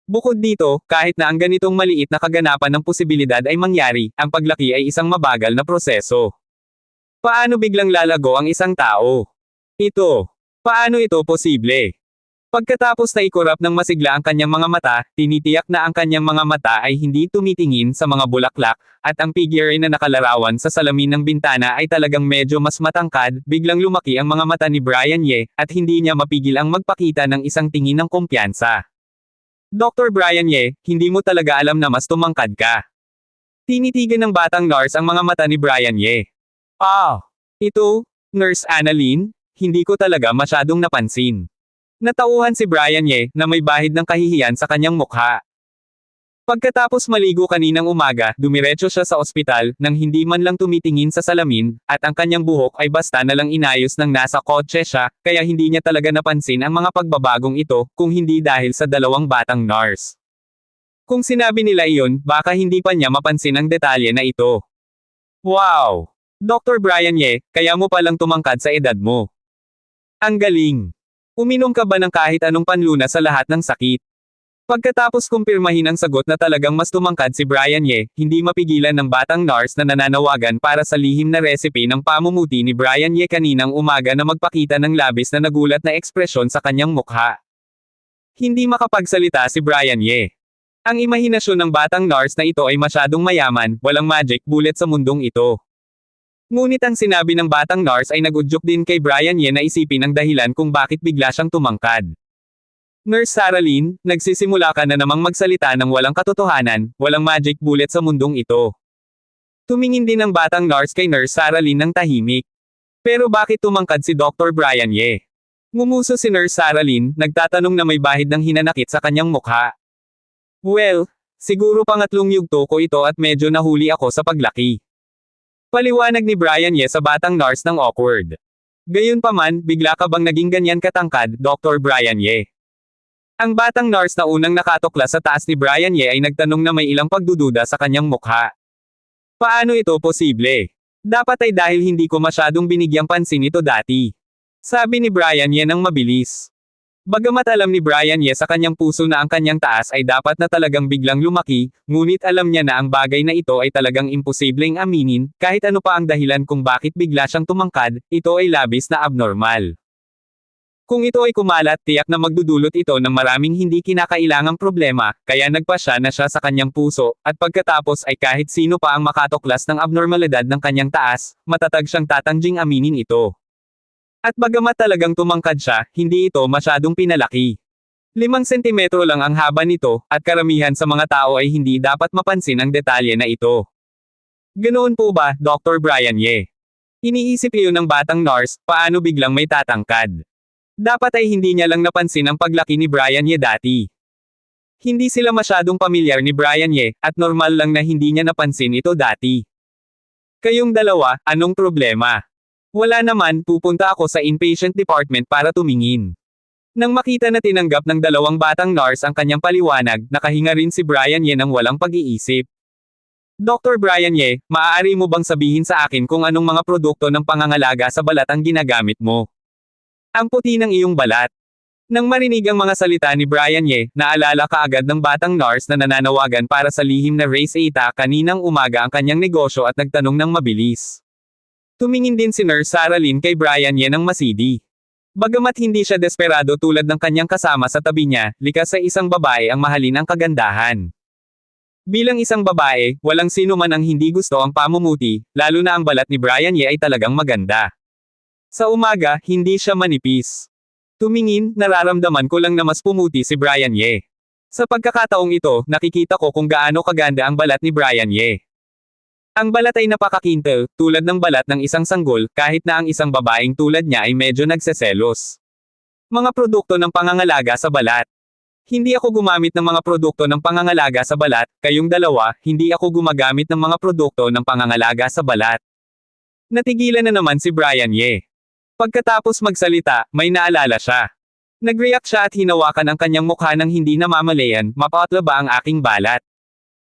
Speaker 1: Bukod dito, kahit na ang ganitong maliit na kaganapan ng posibilidad ay mangyari, ang paglaki ay isang mabagal na proseso. Paano biglang lalago ang isang tao? Paano ito posible? Pagkatapos na ikurap ng masigla ang kanyang mga mata, tinitiyak na ang kanyang mga mata ay hindi tumitingin sa mga bulaklak, at ang figure na nakalarawan sa salamin ng bintana ay talagang medyo mas matangkad, biglang lumaki ang mga mata ni Brian Ye, at hindi niya mapigil ang magpakita ng isang tingin ng kumpiyansa. Dr. Brian Ye, hindi mo talaga alam na mas tumangkad ka. Tinitigan ng batang nurse ang mga mata ni Brian Ye. Ito, Nurse Annalyn, hindi ko talaga masyadong napansin. Natauhan si Brian Ye na may bahid ng kahihiyan sa kanyang mukha. Pagkatapos maligo kaninang umaga, dumiretso siya sa ospital, nang hindi man lang tumitingin sa salamin, at ang kanyang buhok ay basta na lang inayos ng nasa kotse siya, kaya hindi niya talaga napansin ang mga pagbabagong ito, kung hindi dahil sa dalawang batang nurse. Kung sinabi nila iyon, baka hindi pa niya mapansin ang detalye na ito. Wow! Dr. Brian Ye, kaya mo palang tumangkad sa edad mo. Ang galing! Uminom ka ba ng kahit anong panlunas sa lahat ng sakit? Pagkatapos kumpirmahin ang sagot na talagang mas tumangkad si Brian Ye, hindi mapigilan ng batang nurse na nananawagan para sa lihim na recipe ng pamumuti ni Brian Ye kaninang umaga na magpakita ng labis na nagulat na ekspresyon sa kanyang mukha. Hindi makapagsalita si Brian Ye. Ang imahinasyon ng batang nurse na ito ay masyadong mayaman, walang magic bullet sa mundong ito. Ngunit ang sinabi ng batang nurse ay nagudyok din kay Brian Ye na isipin ang dahilan kung bakit bigla siyang tumangkad. Nurse Saralyn, nagsisimula ka na namang magsalita ng walang katotohanan, walang magic bullet sa mundong ito. Tumingin din ang batang nurse kay Nurse Saralyn ng tahimik. Pero bakit tumangkad si Dr. Brian Ye? Ngumuso si Nurse Saralyn, nagtatanong na may bahid ng hinanakit sa kanyang mukha. Well, siguro pangatlong yugto ko ito at medyo nahuli ako sa paglaki. Paliwanag ni Brian Ye sa batang nurse ng awkward. Gayunpaman, bigla ka bang naging ganyan katangkad, Dr. Brian Ye? Ang batang nurse na unang nakatuklas sa taas ni Brian Ye ay nagtanong na may ilang pagdududa sa kanyang mukha. Paano ito posible? Dapat ay dahil hindi ko masyadong binigyang pansin ito dati. Sabi ni Brian Ye nang mabilis. Bagamat alam ni Brian Ye sa kanyang puso na ang kanyang taas ay dapat na talagang biglang lumaki, ngunit alam niya na ang bagay na ito ay talagang imposibleng aminin, kahit ano pa ang dahilan kung bakit bigla siyang tumangkad, ito ay labis na abnormal. Kung ito ay kumalat, tiyak na magdudulot ito ng maraming hindi kinakailangang problema, kaya nagpasya na siya sa kanyang puso, at pagkatapos ay kahit sino pa ang makatuklas ng abnormalidad ng kanyang taas, matatag siyang tatangjing aminin ito. At bagamat talagang tumangkad siya, hindi ito masyadong pinalaki. 5 sentimetro lang ang haba nito, at karamihan sa mga tao ay hindi dapat mapansin ang detalye na ito. Ganoon po ba, Dr. Brian Ye? Iniisip iyon ng batang nurse, paano biglang may tatangkad? Dapat ay hindi niya lang napansin ang paglaki ni Brian Ye dati. Hindi sila masyadong pamilyar ni Brian Ye, at normal lang na hindi niya napansin ito dati. Kayong dalawa, anong problema? Wala naman, pupunta ako sa inpatient department para tumingin. Nang makita na tinanggap ng dalawang batang nurse ang kanyang paliwanag, nakahinga rin si Brian Ye ng walang pag-iisip. Dr. Brian Ye, maaari mo bang sabihin sa akin kung anong mga produkto ng pangangalaga sa balat ang ginagamit mo? Ang puti ng iyong balat. Nang marinig ang mga salita ni Brian Ye, naalala kaagad ng batang nurse na nananawagan para sa lihim na race ATA kaninang umaga ang kanyang negosyo at nagtanong ng mabilis. Tumingin din si Nurse Saralyn kay Brian Ye ng masidi. Bagamat hindi siya desperado tulad ng kanyang kasama sa tabi niya, likas sa isang babae ang mahalin ang kagandahan. Bilang isang babae, walang sino man ang hindi gusto ang pamumuti, lalo na ang balat ni Brian Ye ay talagang maganda. Sa umaga, hindi siya manipis. Tumingin, nararamdaman ko lang na mas pumuti si Brian Ye. Sa pagkakataong ito, nakikita ko kung gaano kaganda ang balat ni Brian Ye. Ang balat ay napakakintel, tulad ng balat ng isang sanggol, kahit na ang isang babaeng tulad niya ay medyo nagseselos. Mga produkto ng pangangalaga sa balat. Hindi ako gumamit ng mga produkto ng pangangalaga sa balat, kayong dalawa, hindi ako gumagamit ng mga produkto ng pangangalaga sa balat. Natigilan na naman si Brian Ye. Pagkatapos magsalita, may naalala siya. Nag-react siya at hinawakan ang kanyang mukha ng hindi namamalayan, mapatla ba ang aking balat?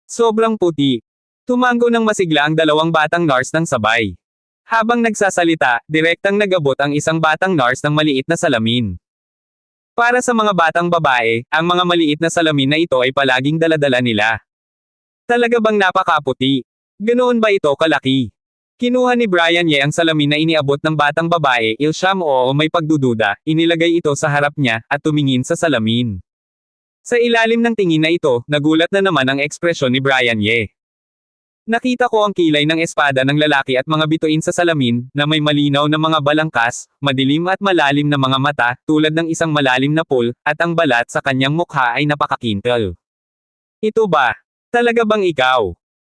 Speaker 1: Sobrang puti. Tumango ng masigla ang dalawang batang nurse ng sabay. Habang nagsasalita, direktang nagabot ang isang batang nurse ng maliit na salamin. Para sa mga batang babae, ang mga maliit na salamin na ito ay palaging daladala nila. Talaga bang napakaputi? Ganoon ba ito kalaki? Kinuha ni Brian Ye ang salamin na iniabot ng batang babae, ilsyam o may pagdududa, inilagay ito sa harap niya, at tumingin sa salamin. Sa ilalim ng tingin na ito, nagulat na naman ang ekspresyon ni Brian Ye. Nakita ko ang kilay ng espada ng lalaki at mga bituin sa salamin, na may malinaw na mga balangkas, madilim at malalim na mga mata, tulad ng isang malalim na pool, at ang balat sa kanyang mukha ay napakakintel. Ito ba? Talaga bang ikaw?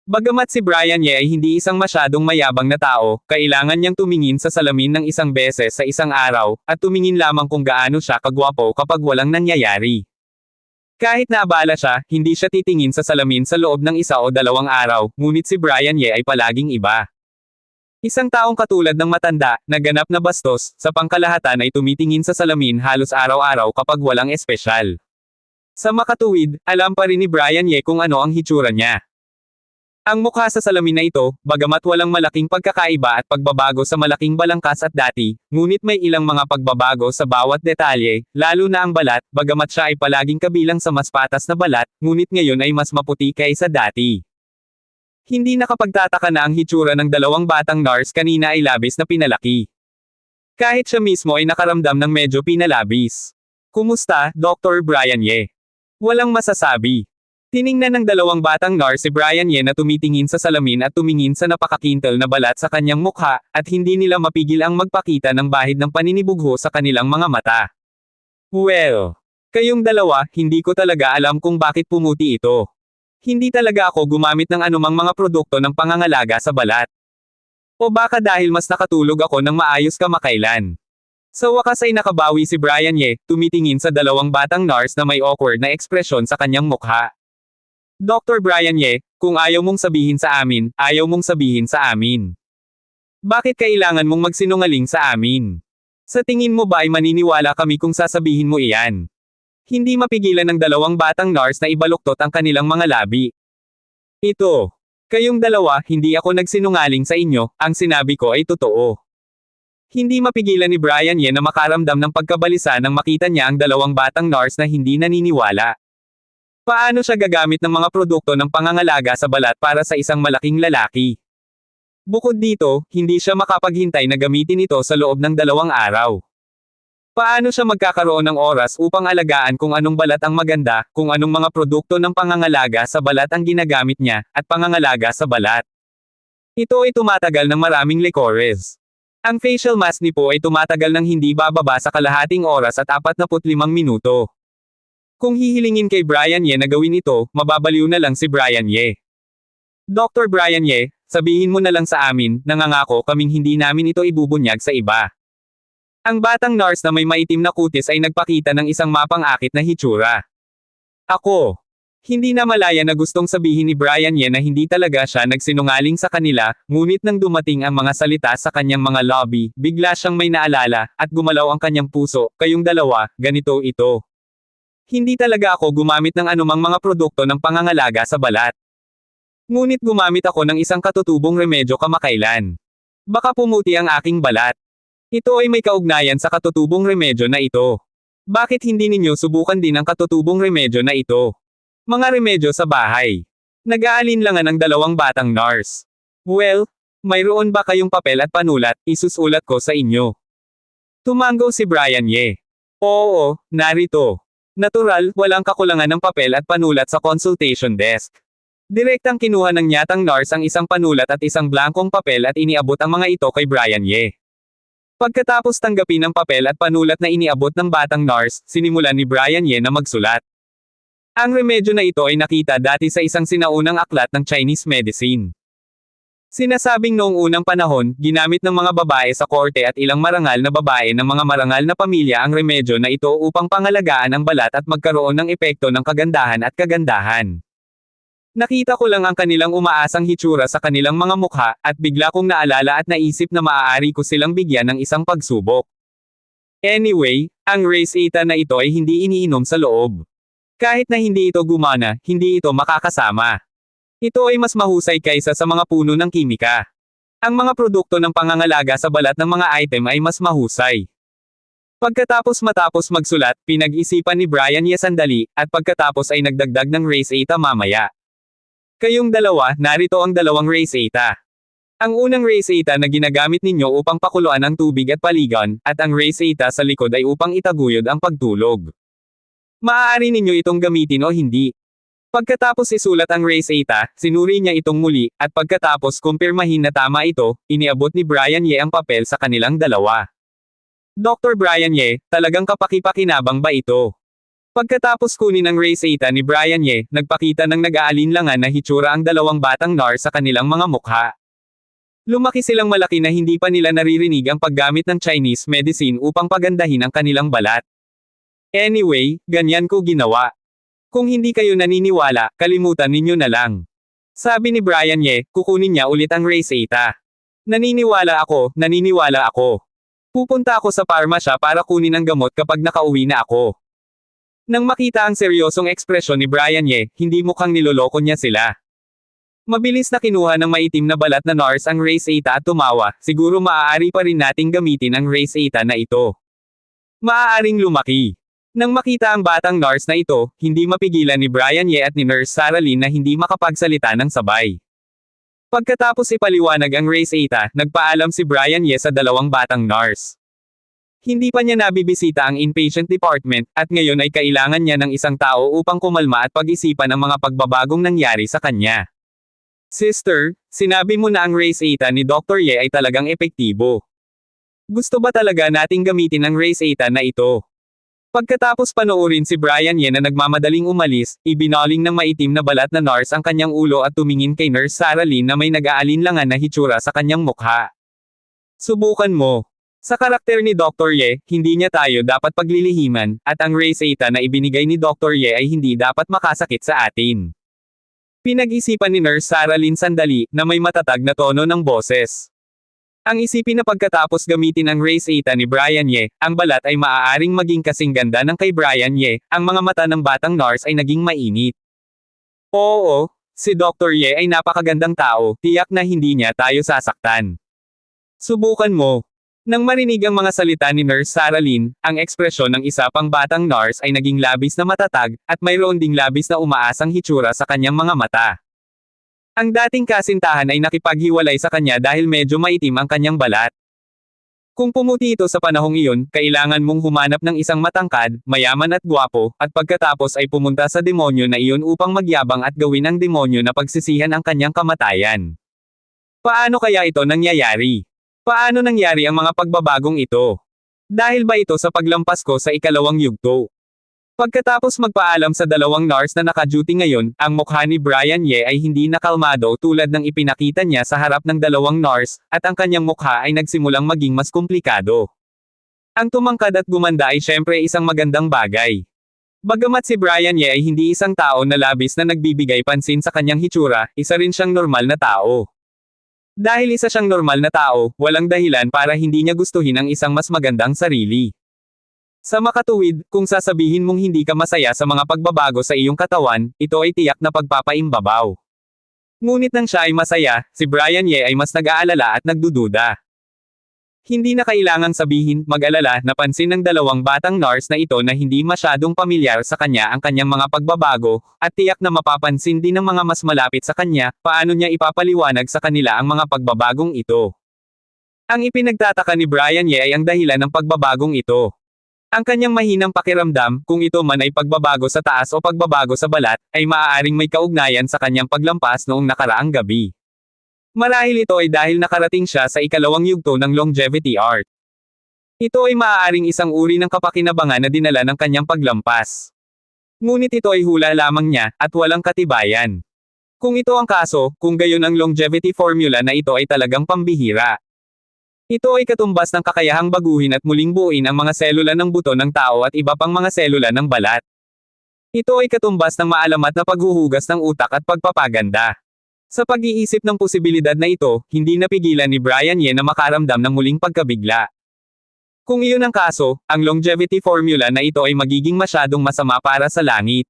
Speaker 1: Bagamat si Brian Ye ay hindi isang masyadong mayabang na tao, kailangan niyang tumingin sa salamin ng isang beses sa isang araw, at tumingin lamang kung gaano siya kagwapo kapag walang nangyayari. Kahit naabala siya, hindi siya titingin sa salamin sa loob ng 1 o 2 araw, ngunit si Brian Ye ay palaging iba. Isang taong katulad ng matanda, na ganap na bastos, sa pangkalahatan ay tumitingin sa salamin halos araw-araw kapag walang espesyal. Sa makatuwid, alam pa rin ni Brian Ye kung ano ang hitsura niya. Ang mukha sa salamin na ito, bagamat walang malaking pagkakaiba at pagbabago sa malaking balangkas at dati, ngunit may ilang mga pagbabago sa bawat detalye, lalo na ang balat, bagamat siya ay palaging kabilang sa mas patas na balat, ngunit ngayon ay mas maputi kaysa dati. Hindi nakapagtataka na ang hitsura ng 2 batang nurse kanina ay labis na pinalaki. Kahit siya mismo ay nakaramdam ng medyo pinalabis. Kumusta, Dr. Brian Ye? Walang masasabi. Tiningnan ng 2 batang nurse si Brian Ye na tumitingin sa salamin at tumingin sa napakakintal na balat sa kanyang mukha, at hindi nila mapigil ang magpakita ng bahid ng paninibugho sa kanilang mga mata. Well, kayong dalawa, hindi ko talaga alam kung bakit pumuti ito. Hindi talaga ako gumamit ng anumang mga produkto ng pangangalaga sa balat. O baka dahil mas nakatulog ako ng maayos kamakailan. Sa wakas ay nakabawi si Brian Ye, tumitingin sa 2 batang nurse na may awkward na ekspresyon sa kanyang mukha. Dr. Brian Ye, kung ayaw mong sabihin sa amin, ayaw mong sabihin sa amin. Bakit kailangan mong magsinungaling sa amin? Sa tingin mo ba ay maniniwala kami kung sasabihin mo iyan? Hindi mapigilan ng 2 batang nurse na ibaluktot ang kanilang mga labi. Ito. Kayong dalawa, hindi ako nagsinungaling sa inyo, ang sinabi ko ay totoo. Hindi mapigilan ni Brian Ye na makaramdam ng pagkabalisa nang makita niya ang 2 batang nurse na hindi naniniwala. Paano siya gagamit ng mga produkto ng pangangalaga sa balat para sa isang malaking lalaki? Bukod dito, hindi siya makapaghintay na gamitin ito sa loob ng 2 araw. Paano siya magkakaroon ng oras upang alagaan kung anong balat ang maganda, kung anong mga produkto ng pangangalaga sa balat ang ginagamit niya, at pangangalaga sa balat? Ito ay tumatagal ng maraming likores. Ang facial mask ni Po ay tumatagal ng hindi bababa sa kalahating oras at 45 minuto. Kung hihilingin kay Brian Ye na gawin ito, mababaliw na lang si Brian Ye. Dr. Brian Ye, sabihin mo na lang sa amin, nangangako kaming hindi namin ito ibubunyag sa iba. Ang batang nurse na may maitim na kutis ay nagpakita ng isang mapang-akit na hitsura. Ako. Hindi na malaya na gustong sabihin ni Brian Ye na hindi talaga siya nagsinungaling sa kanila, ngunit nang dumating ang mga salita sa kanyang mga lobby, bigla siyang may naalala, at gumalaw ang kanyang puso, kayong dalawa, ganito ito. Hindi talaga ako gumamit ng anumang mga produkto ng pangangalaga sa balat. Ngunit gumamit ako ng isang katutubong remedyo kamakailan. Baka pumuti ang aking balat. Ito ay may kaugnayan sa katutubong remedyo na ito. Bakit hindi ninyo subukan din ang katutubong remedyo na ito? Mga remedyo sa bahay. Nag-aalinlangan ang 2 batang nurse. Well, mayroon ba kayong papel at panulat, isusulat ko sa inyo. Tumango si Brian Ye. Oo, narito. Natural, walang kakulangan ng papel at panulat sa consultation desk. Direktang kinuha ng nyatang nurse ang isang panulat at isang blankong papel at iniabot ang mga ito kay Brian Ye. Pagkatapos tanggapin ang papel at panulat na iniabot ng batang nurse, sinimulan ni Brian Ye na magsulat. Ang remedyo na ito ay nakita dati sa isang sinaunang aklat ng Chinese medicine. Sinasabing noong unang panahon, ginamit ng mga babae sa korte at ilang marangal na babae ng mga marangal na pamilya ang remedyo na ito upang pangalagaan ang balat at magkaroon ng epekto ng kagandahan at kagandahan. Nakita ko lang ang kanilang umaasang hitsura sa kanilang mga mukha, at bigla kong naalala at naisip na maaari ko silang bigyan ng isang pagsubok. Anyway, ang race eta na ito ay hindi iniinom sa loob. Kahit na hindi ito gumana, hindi ito makakasama. Ito ay mas mahusay kaysa sa mga puno ng kimika. Ang mga produkto ng pangangalaga sa balat ng mga item ay mas mahusay. Matapos magsulat, pinag-isipan ni Brian Ye sandali, at pagkatapos ay nagdagdag ng race eta mamaya. Kayong dalawa, narito ang 2 race eta. Ang unang race eta na ginagamit ninyo upang pakuluan ang tubig at paligon, at ang race eta sa likod ay upang itaguyod ang pagtulog. Maaari ninyo itong gamitin o hindi. Pagkatapos isulat ang race eta, sinuri niya itong muli, at pagkatapos kumpirmahin na tama ito, iniabot ni Brian Ye ang papel sa kanilang dalawa. Dr. Brian Ye, talagang kapaki-pakinabang ba ito? Pagkatapos kunin ang race 8 ni Brian Ye, nagpakita ng nag-aalinlangan na hitsura ang dalawang batang nurse sa kanilang mga mukha. Lumaki silang malaki na hindi pa nila naririnig ang paggamit ng Chinese medicine upang pagandahin ang kanilang balat. Anyway, ganyan ko ginawa. Kung hindi kayo naniniwala, kalimutan ninyo na lang. Sabi ni Brian Ye, kukunin niya ulit ang race 8. Naniniwala ako. Pupunta ako sa parmasya para kunin ang gamot kapag nakauwi na ako. Nang makita ang seryosong ekspresyon ni Brian Ye, hindi mukhang niloloko niya sila. Mabilis na kinuha ng maitim na balat na nurse ang race 8 at tumawa, siguro maaari pa rin nating gamitin ang race 8 na ito. Maaaring lumaki. Nang makita ang batang nurse na ito, hindi mapigilan ni Brian Ye at ni Nurse Sarah Lynn na hindi makapagsalita ng sabay. Pagkatapos ipaliwanag ang race 8, nagpaalam si Brian Ye sa dalawang batang nurse. Hindi pa niya nabibisita ang inpatient department, at ngayon ay kailangan niya ng isang tao upang kumalma at pag-isipan ang mga pagbabagong nangyari sa kanya. Sister, sinabi mo na ang race 8 ni Dr. Ye ay talagang epektibo. Gusto ba talaga nating gamitin ang race 8 na ito? Pagkatapos panoorin si Brian Ye na nagmamadaling umalis, ibinaling ng maitim na balat na nurse ang kanyang ulo at tumingin kay Nurse Sarah Lynn na may nag-aalinlangan na hitsura sa kanyang mukha. Subukan mo. Sa karakter ni Dr. Ye, hindi niya tayo dapat paglilihiman, at ang race 8 na ibinigay ni Dr. Ye ay hindi dapat makasakit sa atin. Pinag-isipan ni Nurse Sarah Lynn sandali, na may matatag na tono ng boses. Ang isipin na pagkatapos gamitin ang race 8 ni Brian Ye, ang balat ay maaaring maging kasing ganda ng kay Brian Ye, ang mga mata ng batang nurse ay naging mainit. Oo, si Dr. Ye ay napakagandang tao, tiyak na hindi niya tayo sasaktan. Subukan mo. Nang marinig ang mga salita ni Nurse Sarah Lynn, ang ekspresyon ng isa pang batang nurse ay naging labis na matatag, at mayroon ding labis na umaasang hitsura sa kanyang mga mata. Ang dating kasintahan ay nakipaghiwalay sa kanya dahil medyo maitim ang kanyang balat. Kung pumuti ito sa panahong iyon, kailangan mong humanap ng isang matangkad, mayaman at gwapo, at pagkatapos ay pumunta sa demonyo na iyon upang magyabang at gawin ang demonyo na pagsisihan ang kanyang kamatayan. Paano kaya ito nangyayari? Paano nangyari ang mga pagbabagong ito? Dahil ba ito sa paglampas ko sa ikalawang yugto? Pagkatapos magpaalam sa dalawang nurse na naka-duty ngayon, ang mukha ni Brian Ye ay hindi nakalmado tulad ng ipinakita niya sa harap ng dalawang nurse, at ang kanyang mukha ay nagsimulang maging mas komplikado. Ang tumangkad at gumanda ay syempre isang magandang bagay. Bagamat si Brian Ye ay hindi isang tao na labis na nagbibigay pansin sa kanyang hitsura, isa rin siyang normal na tao. Dahil isa siyang normal na tao, walang dahilan para hindi niya gustuhin ang isang mas magandang sarili. Sa makatuwid, kung sasabihin mong hindi ka masaya sa mga pagbabago sa iyong katawan, ito ay tiyak na pagpapaimbabaw. Ngunit nang siya ay masaya, si Brian Ye ay mas nag-aalala at nagdududa. Hindi na kailangang sabihin, mag-alala, napansin ng dalawang batang nurse na ito na hindi masyadong pamilyar sa kanya ang kanyang mga pagbabago, at tiyak na mapapansin din ng mga mas malapit sa kanya, paano niya ipapaliwanag sa kanila ang mga pagbabagong ito. Ang ipinagtataka ni Brian Ye ay ang dahilan ng pagbabagong ito. Ang kanyang mahinang pakiramdam, kung ito man ay pagbabago sa taas o pagbabago sa balat, ay maaaring may kaugnayan sa kanyang paglampas noong nakaraang gabi. Marahil ito ay dahil nakarating siya sa ikalawang yugto ng longevity art. Ito ay maaaring isang uri ng kapakinabangan na dinala ng kanyang paglampas. Ngunit ito ay hula lamang niya, at walang katibayan. Kung ito ang kaso, kung gayon ang longevity formula na ito ay talagang pambihira. Ito ay katumbas ng kakayahang baguhin at muling buuin ang mga selula ng buto ng tao at iba pang mga selula ng balat. Ito ay katumbas ng maalamat na paghuhugas ng utak at pagpapaganda. Sa pag-iisip ng posibilidad na ito, hindi napigilan ni Brian Ye na makaramdam ng muling pagkabigla. Kung iyon ang kaso, ang longevity formula na ito ay magiging masyadong masama para sa langit.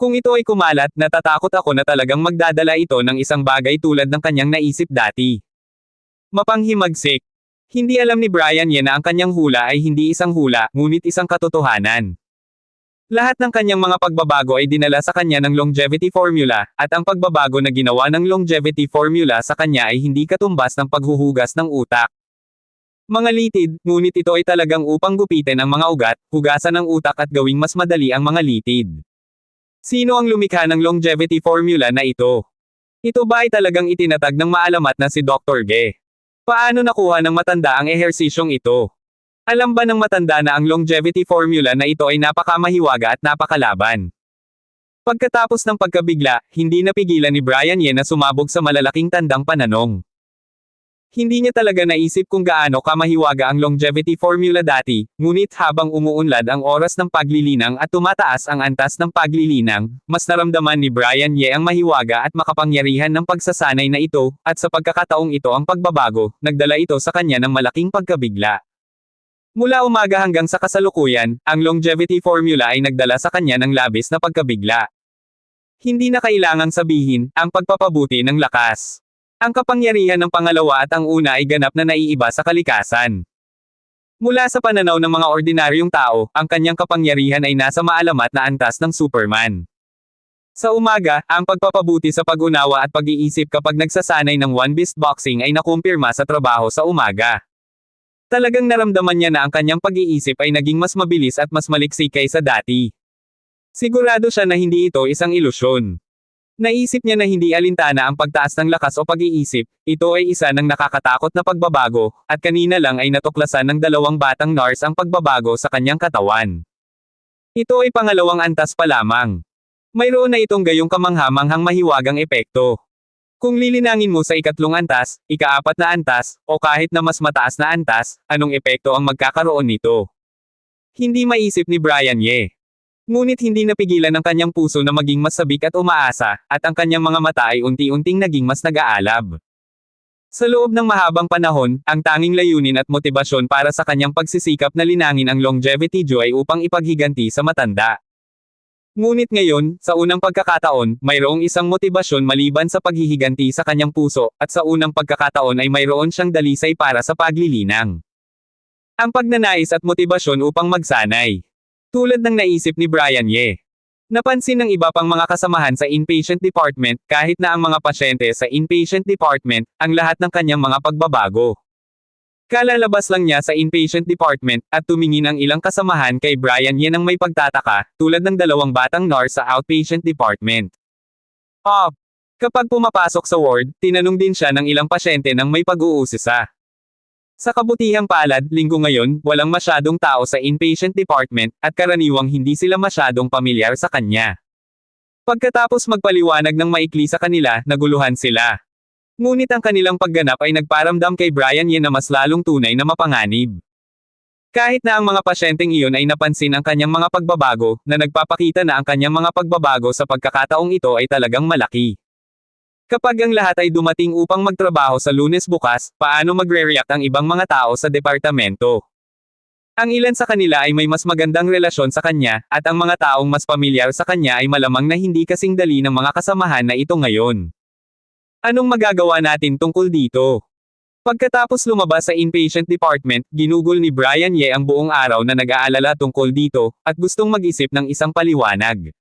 Speaker 1: Kung ito ay kumalat, natatakot ako na talagang magdadala ito ng isang bagay tulad ng kanyang naisip dati. Mapanghimagsik. Hindi alam ni Brian Ye na ang kanyang hula ay hindi isang hula, ngunit isang katotohanan. Lahat ng kanyang mga pagbabago ay dinala sa kanya ng longevity formula, at ang pagbabago na ginawa ng longevity formula sa kanya ay hindi katumbas ng paghuhugas ng utak. Mga litid, ngunit ito ay talagang upang gupitin ang mga ugat, hugasan ang utak at gawing mas madali ang mga litid. Sino ang lumikha ng longevity formula na ito? Ito ba ay talagang itinatag ng maalamat na si Dr. Ge? Paano nakuha ng matanda ang ehersisyong ito? Alam ba ng matanda na ang longevity formula na ito ay napakamahiwaga at napakalaban? Pagkatapos ng pagkabigla, hindi napigilan ni Brian Ye na sumabog sa malalaking tandang pananong. Hindi niya talaga naisip kung gaano kamahiwaga ang longevity formula dati, ngunit habang umuunlad ang oras ng paglilinang at tumataas ang antas ng paglilinang, mas naramdaman ni Brian Ye ang mahiwaga at makapangyarihan ng pagsasanay na ito, at sa pagkakataong ito ang pagbabago, nagdala ito sa kanya ng malaking pagkabigla. Mula umaga hanggang sa kasalukuyan, ang longevity formula ay nagdala sa kanya ng labis na pagkabigla. Hindi na kailangang sabihin, ang pagpapabuti ng lakas. Ang kapangyarihan ng pangalawa at ang una ay ganap na naiiba sa kalikasan. Mula sa pananaw ng mga ordinaryong tao, ang kanyang kapangyarihan ay nasa maalamat na antas ng Superman. Sa umaga, ang pagpapabuti sa pag-unawa at pag-iisip kapag nagsasanay ng One Beast Boxing ay nakumpirma sa trabaho sa umaga. Talagang naramdaman niya na ang kanyang pag-iisip ay naging mas mabilis at mas maliksi kaysa dati. Sigurado siya na hindi ito isang ilusyon. Naisip niya na hindi alintana ang pagtaas ng lakas o pag-iisip, ito ay isa ng nakakatakot na pagbabago, at kanina lang ay natuklasan ng dalawang batang nurse ang pagbabago sa kanyang katawan. Ito ay pangalawang antas pa lamang. Mayroon na itong gayong kamangha-manghang mahiwagang epekto. Kung lilinangin mo sa ikatlong antas, ikaapat na antas, o kahit na mas mataas na antas, anong epekto ang magkakaroon nito? Hindi maisip ni Brian Ye. Ngunit hindi napigilan ng kanyang puso na maging mas sabik at umaasa, at ang kanyang mga mata ay unti-unting naging mas nag-aalab. Sa loob ng mahabang panahon, ang tanging layunin at motibasyon para sa kanyang pagsisikap na linangin ang longevity joy upang ipaghiganti sa matanda. Ngunit ngayon, sa unang pagkakataon, mayroong isang motibasyon maliban sa paghihiganti sa kanyang puso, at sa unang pagkakataon ay mayroon siyang dalisay para sa paglilinang. Ang pagnanais at motibasyon upang magsanay. Tulad ng naisip ni Brian Ye. Napansin ng iba pang mga kasamahan sa inpatient department, kahit na ang mga pasyente sa inpatient department, ang lahat ng kanyang mga pagbabago. Kalalabas lang niya sa inpatient department, at tumingin ang ilang kasamahan kay Brian Ye nang may pagtataka, tulad ng dalawang batang nurse sa outpatient department. Kapag pumapasok sa ward, tinanong din siya ng ilang pasyente nang may pag-uusisa. Sa kabutihang palad, linggo ngayon, walang masyadong tao sa inpatient department, at karaniwang hindi sila masyadong pamilyar sa kanya. Pagkatapos magpaliwanag ng maikli sa kanila, naguluhan sila. Ngunit ang kanilang pagganap ay nagparamdam kay Brian Ye na mas lalong tunay na mapanganib. Kahit na ang mga pasyenteng iyon ay napansin ang kanyang mga pagbabago, na nagpapakita na ang kanyang mga pagbabago sa pagkakataong ito ay talagang malaki. Kapag ang lahat ay dumating upang magtrabaho sa Lunes bukas, paano magre-react ang ibang mga tao sa departamento? Ang ilan sa kanila ay may mas magandang relasyon sa kanya, at ang mga taong mas pamilyar sa kanya ay malamang na hindi kasing dali ng mga kasamahan na ito ngayon. Anong magagawa natin tungkol dito? Pagkatapos lumabas sa inpatient department, ginugol ni Brian Ye ang buong araw na nag-aalala tungkol dito, at gustong mag-isip ng isang paliwanag.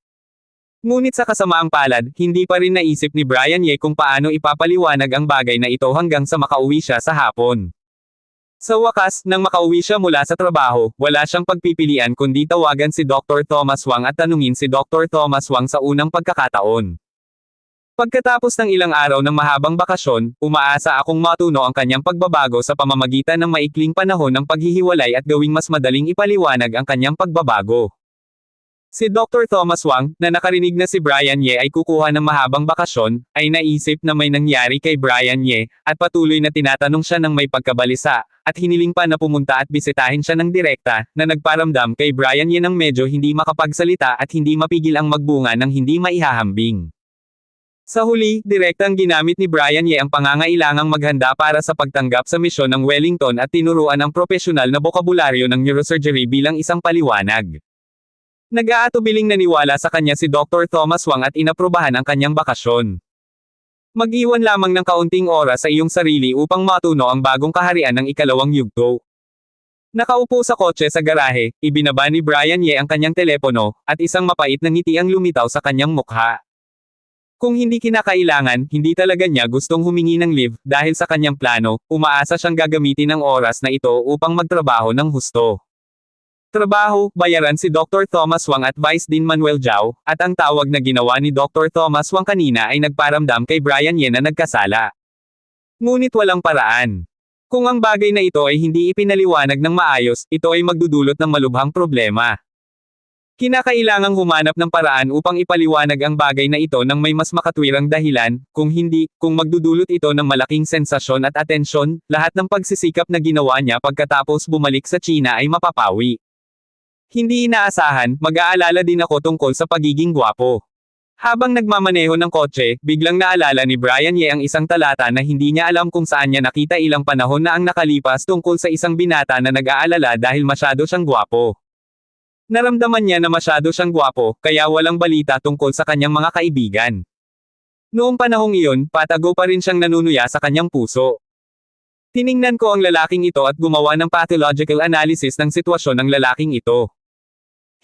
Speaker 1: Ngunit sa kasamaang palad, hindi pa rin naisip ni Brian Ye kung paano ipapaliwanag ang bagay na ito hanggang sa makauwi siya sa hapon. Sa wakas, nang makauwi siya mula sa trabaho, wala siyang pagpipilian kundi tawagan si Dr. Thomas Wang at tanungin si Dr. Thomas Wang sa unang pagkakataon. Pagkatapos ng ilang araw ng mahabang bakasyon, umaasa akong matuno ang kanyang pagbabago sa pamamagitan ng maikling panahon ng paghihiwalay at gawing mas madaling ipaliwanag ang kanyang pagbabago. Si Dr. Thomas Wang, na nakarinig na si Brian Ye ay kukuha ng mahabang bakasyon, ay naisip na may nangyari kay Brian Ye, at patuloy na tinatanong siya ng may pagkabalisa, at hiniling pa na pumunta at bisitahin siya ng direkta, na nagparamdam kay Brian Ye ng medyo hindi makapagsalita at hindi mapigil ang magbunga ng hindi maihahambing. Sa huli, direktang ginamit ni Brian Ye ang pangangailangang maghanda para sa pagtanggap sa misyon ng Wellington at tinuruan ang propesyonal na bokabularyo ng neurosurgery bilang isang paliwanag. Nag-aatubiling naniwala sa kanya si Dr. Thomas Wang at inaprubahan ang kanyang bakasyon. Mag-iwan lamang ng kaunting oras sa iyong sarili upang matuno ang bagong kaharian ng ikalawang yugto. Nakaupo sa kotse sa garahe, ibinaba ni Brian Ye ang kanyang telepono, at isang mapait na ngiti ang lumitaw sa kanyang mukha. Kung hindi kinakailangan, hindi talaga niya gustong humingi ng leave, dahil sa kanyang plano, umaasa siyang gagamitin ang oras na ito upang magtrabaho ng husto. Trabaho, bayaran si Dr. Thomas Wang at Vice Dean Manuel Zhao, at ang tawag na ginawa ni Dr. Thomas Wang kanina ay nagparamdam kay Brian Ye na nagkasala. Ngunit walang paraan. Kung ang bagay na ito ay hindi ipinaliwanag ng maayos, ito ay magdudulot ng malubhang problema. Kinakailangang humanap ng paraan upang ipaliwanag ang bagay na ito ng may mas makatwirang dahilan, kung hindi, kung magdudulot ito ng malaking sensasyon at atensyon, lahat ng pagsisikap na ginawa niya pagkatapos bumalik sa China ay mapapawi. Hindi inaasahan, mag-aalala din ako tungkol sa pagiging gwapo. Habang nagmamaneho ng kotse, biglang naalala ni Brian Ye ang isang talata na hindi niya alam kung saan niya nakita ilang panahon na ang nakalipas tungkol sa isang binata na nag-aalala dahil masyado siyang gwapo. Naramdaman niya na masyado siyang gwapo, kaya walang balita tungkol sa kanyang mga kaibigan. Noong panahong iyon, patago pa rin siyang nanunuya sa kanyang puso. Tiningnan ko ang lalaking ito at gumawa ng pathological analysis ng sitwasyon ng lalaking ito.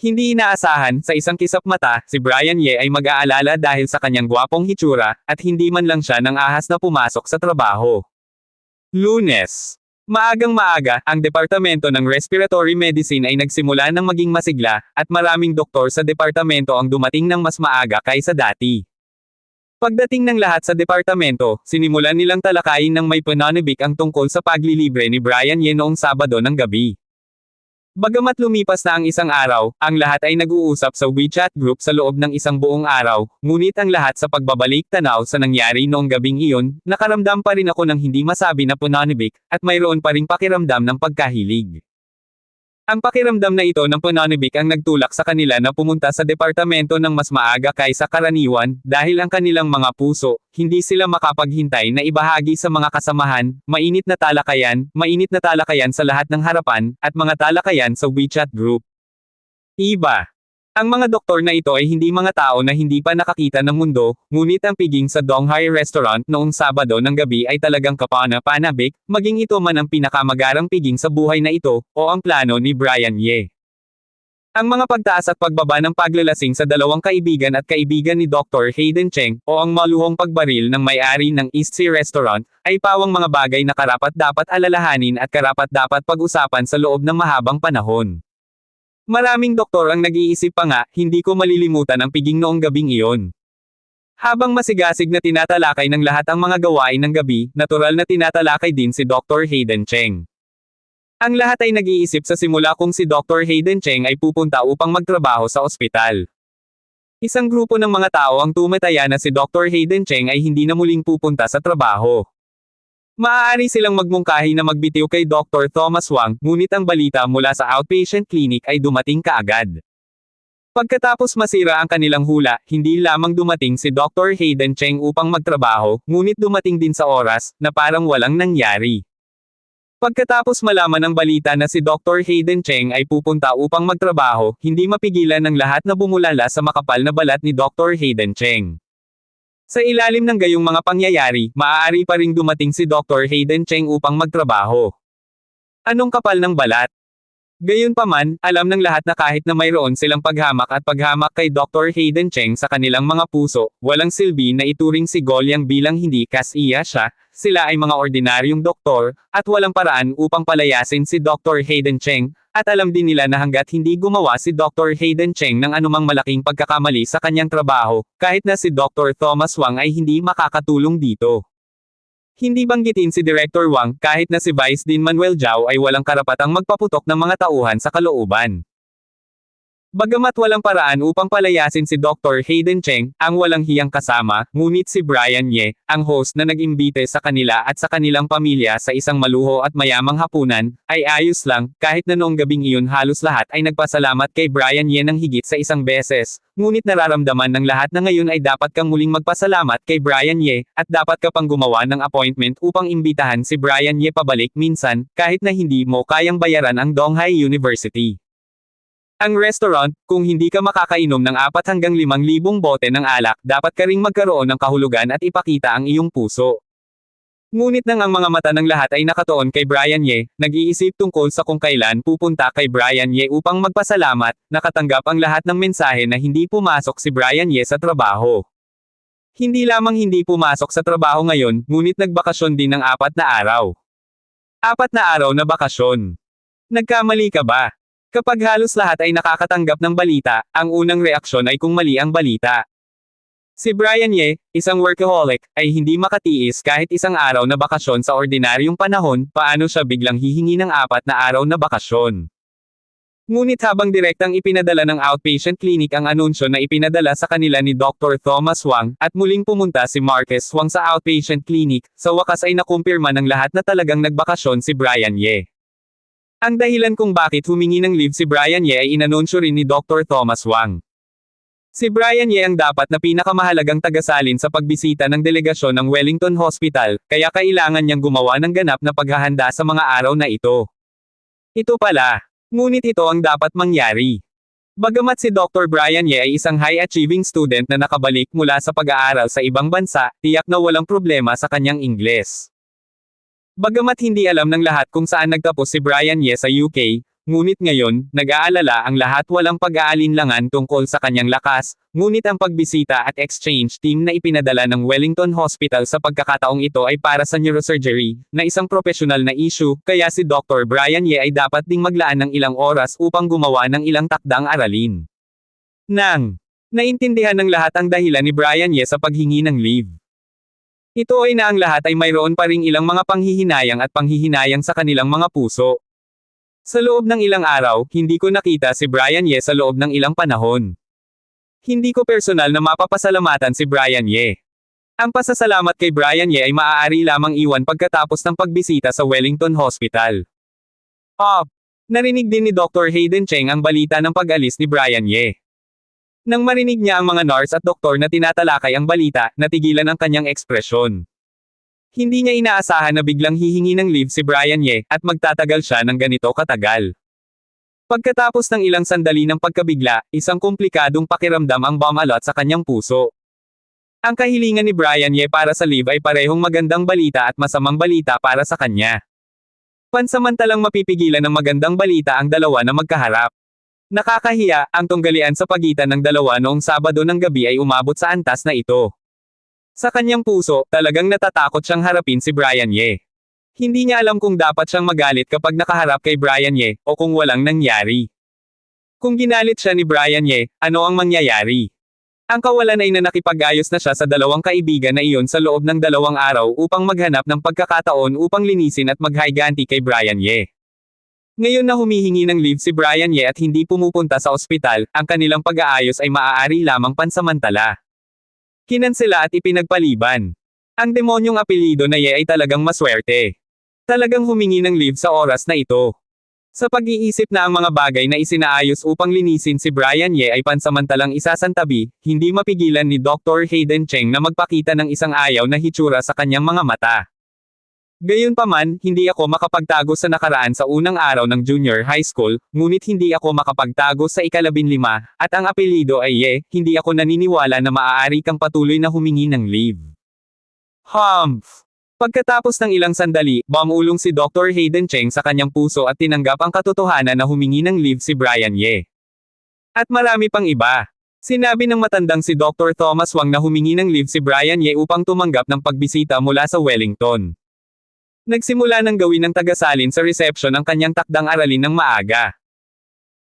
Speaker 1: Hindi inaasahan, sa isang kisap mata, si Brian Ye ay mag-aalala dahil sa kanyang gwapong hitsura, at hindi man lang siya nang ahas na pumasok sa trabaho. Lunes. Maagang maaga, ang Departamento ng Respiratory Medicine ay nagsimula ng maging masigla, at maraming doktor sa departamento ang dumating ng mas maaga kaysa dati. Pagdating ng lahat sa departamento, sinimulan nilang talakayin ng may pananabik ang tungkol sa paglilibre ni Brian Ye noong Sabado ng gabi. Bagamat lumipas na ang isang araw, ang lahat ay nag-uusap sa WeChat group sa loob ng isang buong araw, ngunit ang lahat sa pagbabalik tanaw sa nangyari noong gabing iyon, nakaramdam pa rin ako ng hindi masabi na pananabik, at mayroon pa ring pakiramdam ng pagkahilig. Ang pakiramdam na ito ng pananabik ang nagtulak sa kanila na pumunta sa departamento ng mas maaga kaysa karaniwan, dahil ang kanilang mga puso, hindi sila makapaghintay na ibahagi sa mga kasamahan, mainit na talakayan sa lahat ng harapan, at mga talakayan sa WeChat group. Iba. Ang mga doktor na ito ay hindi mga tao na hindi pa nakakita ng mundo, ngunit ang piging sa Donghai Restaurant noong Sabado ng gabi ay talagang kapana-panabik, maging ito man ang pinakamagarang piging sa buhay na ito, o ang plano ni Brian Ye. Ang mga pagtaas at pagbaba ng paglalasing sa dalawang kaibigan at kaibigan ni Dr. Hayden Cheng, o ang maluhong pagbaril ng may-ari ng East Sea Restaurant, ay pawang mga bagay na karapat-dapat alalahanin at karapat-dapat pag-usapan sa loob ng mahabang panahon. Maraming doktor ang nag-iisip pa nga, hindi ko malilimutan ang piging noong gabing iyon. Habang masigasig na tinatalakay ng lahat ang mga gawain ng gabi, natural na tinatalakay din si Dr. Hayden Cheng. Ang lahat ay nag-iisip sa simula kung si Dr. Hayden Cheng ay pupunta upang magtrabaho sa ospital. Isang grupo ng mga tao ang tumataya na si Dr. Hayden Cheng ay hindi na muling pupunta sa trabaho. Maaari silang magmungkahi na magbitiw kay Dr. Thomas Wang, ngunit ang balita mula sa outpatient clinic ay dumating kaagad. Pagkatapos masira ang kanilang hula, hindi lamang dumating si Dr. Hayden Cheng upang magtrabaho, ngunit dumating din sa oras, na parang walang nangyari. Pagkatapos malaman ng balita na si Dr. Hayden Cheng ay pupunta upang magtrabaho, hindi mapigilan ng lahat na bumulala sa makapal na balat ni Dr. Hayden Cheng. Sa ilalim ng gayong mga pangyayari, maaari pa ring dumating si Dr. Hayden Cheng upang magtrabaho. Anong kapal ng balat? Gayunpaman, alam ng lahat na kahit na mayroon silang paghamak at paghamak kay Dr. Hayden Cheng sa kanilang mga puso, walang silbi na ituring si Golyang bilang hindi kasiya siya, sila ay mga ordinaryong doktor, at walang paraan upang palayasin si Dr. Hayden Cheng, at alam din nila na hanggat hindi gumawa si Dr. Hayden Cheng ng anumang malaking pagkakamali sa kanyang trabaho, kahit na si Dr. Thomas Wang ay hindi makakatulong dito. Hindi banggitin si Director Wang, kahit na si Vice Dean Manuel Zhao ay walang karapatang magpaputok ng mga tauhan sa kalooban. Bagamat walang paraan upang palayasin si Dr. Hayden Cheng, ang walang hiyang kasama, ngunit si Brian Ye, ang host na nag-imbite sa kanila at sa kanilang pamilya sa isang maluho at mayamang hapunan, ay ayos lang, kahit na noong gabing iyon halos lahat ay nagpasalamat kay Brian Ye ng higit sa isang beses, ngunit nararamdaman ng lahat na ngayon ay dapat kang muling magpasalamat kay Brian Ye, at dapat ka pang gumawa ng appointment upang imbitahan si Brian Ye pabalik minsan, kahit na hindi mo kayang bayaran ang Donghai University. Ang restaurant, kung hindi ka makakainom ng 4 hanggang 5,000 bote ng alak, dapat ka ring magkaroon ng kahulugan at ipakita ang iyong puso. Ngunit nang ang mga mata ng lahat ay nakatuon kay Brian Ye, nag-iisip tungkol sa kung kailan pupunta kay Brian Ye upang magpasalamat, nakatanggap ang lahat ng mensahe na hindi pumasok si Brian Ye sa trabaho. Hindi lamang hindi pumasok sa trabaho ngayon, ngunit nagbakasyon din ng 4 na araw. 4 na araw na bakasyon. Nagkamali ka ba? Kapag halos lahat ay nakakatanggap ng balita, ang unang reaksyon ay kung mali ang balita. Si Brian Ye, isang workaholic, ay hindi makatiis kahit isang araw na bakasyon sa ordinaryong panahon, paano siya biglang hihingi ng 4 na araw na bakasyon. Ngunit habang direktang ipinadala ng outpatient clinic ang anunsyo na ipinadala sa kanila ni Dr. Thomas Wang, at muling pumunta si Marcus Wang sa outpatient clinic, sa wakas ay nakumpirma ng lahat na talagang nagbakasyon si Brian Ye. Ang dahilan kung bakit humingi ng leave si Brian Ye ay inanunsyo rin ni Dr. Thomas Wang. Si Brian Ye ang dapat na pinakamahalagang tagasalin sa pagbisita ng delegasyon ng Wellington Hospital, kaya kailangan niyang gumawa ng ganap na paghahanda sa mga araw na ito. Ito pala. Ngunit ito ang dapat mangyari. Bagamat si Dr. Brian Ye ay isang high-achieving student na nakabalik mula sa pag-aaral sa ibang bansa, tiyak na walang problema sa kanyang Ingles. Bagamat hindi alam ng lahat kung saan nagtapos si Brian Ye sa UK, ngunit ngayon, nag-aalala ang lahat walang pag-aalinlangan tungkol sa kanyang lakas, ngunit ang pagbisita at exchange team na ipinadala ng Wellington Hospital sa pagkakataong ito ay para sa neurosurgery, na isang profesional na issue, kaya si Dr. Brian Ye ay dapat ding maglaan ng ilang oras upang gumawa ng ilang takdang aralin. Naintindihan ng lahat ang dahilan ni Brian Ye sa paghingi ng leave. Ito ay na ang lahat ay mayroon pa ring ilang mga panghihinayang at panghihinayang sa kanilang mga puso. Sa loob ng ilang araw, hindi ko nakita si Brian Ye sa loob ng ilang panahon. Hindi ko personal na mapapasalamatan si Brian Ye. Ang pasasalamat kay Brian Ye ay maaari lamang iwan pagkatapos ng pagbisita sa Wellington Hospital. Narinig din ni Dr. Hayden Cheng ang balita ng pag-alis ni Brian Ye. Nang marinig niya ang mga nurse at doktor na tinatalakay ang balita, natigilan ang kanyang ekspresyon. Hindi niya inaasahan na biglang hihingi ng leave si Brian Ye, at magtatagal siya ng ganito katagal. Pagkatapos ng ilang sandali ng pagkabigla, isang komplikadong pakiramdam ang bumalot sa kanyang puso. Ang kahilingan ni Brian Ye para sa leave ay parehong magandang balita at masamang balita para sa kanya. Pansamantalang mapipigilan ng magandang balita ang dalawa na magkaharap. Nakakahiya, ang tunggalian sa pagitan ng dalawa noong Sabado ng gabi ay umabot sa antas na ito. Sa kanyang puso, talagang natatakot siyang harapin si Brian Ye. Hindi niya alam kung dapat siyang magalit kapag nakaharap kay Brian Ye, o kung walang nangyari. Kung ginalit siya ni Brian Ye, ano ang mangyayari? Ang kawalan ay na nakipag-ayos na siya sa dalawang kaibigan na iyon sa loob ng 2 araw upang maghanap ng pagkakataon upang linisin at maghiganti kay Brian Ye. Ngayon na humihingi ng leave si Brian Ye at hindi pumupunta sa ospital, ang kanilang pag-aayos ay maaari lamang pansamantala. Kinansela at ipinagpaliban. Ang demonyong apelyido na Ye ay talagang maswerte. Talagang humingi ng leave sa oras na ito. Sa pag-iisip na ang mga bagay na isinaayos upang linisin si Brian Ye ay pansamantalang isasantabi, hindi mapigilan ni Dr. Hayden Cheng na magpakita ng isang ayaw na hitsura sa kanyang mga mata. Gayunpaman, hindi ako makapagtago sa nakaraan sa unang araw ng junior high school, ngunit hindi ako makapagtago sa ika-15, at ang apelyido ay Ye, hindi ako naniniwala na maaari kang patuloy na humingi ng leave. Pagkatapos ng ilang sandali, bumulong si Dr. Hayden Cheng sa kanyang puso at tinanggap ang katotohanan na humingi ng leave si Brian Ye. At marami pang iba. Sinabi ng matandang si Dr. Thomas Wang na humingi ng leave si Brian Ye upang tumanggap ng pagbisita mula sa Wellington. Nagsimula ng gawin ng tagasalin sa reception ang kanyang takdang aralin ng maaga.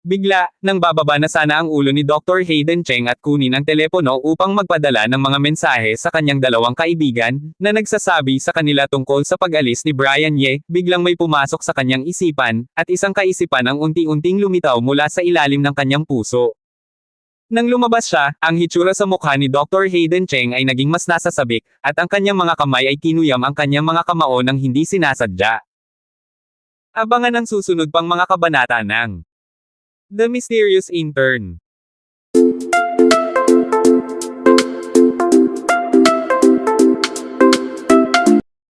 Speaker 1: Bigla, nang bababa na sana ang ulo ni Dr. Hayden Cheng at kunin ang telepono upang magpadala ng mga mensahe sa kanyang 2 kaibigan, na nagsasabi sa kanila tungkol sa pag-alis ni Brian Ye, biglang may pumasok sa kanyang isipan, at isang kaisipan ang unti-unting lumitaw mula sa ilalim ng kanyang puso. Nang lumabas siya, ang hitsura sa mukha ni Dr. Hayden Cheng ay naging mas nasasabik, at ang kanyang mga kamay ay kinuyam ang kanyang mga kamao ng hindi sinasadya. Abangan ang susunod pang mga kabanata ng The Mysterious Intern.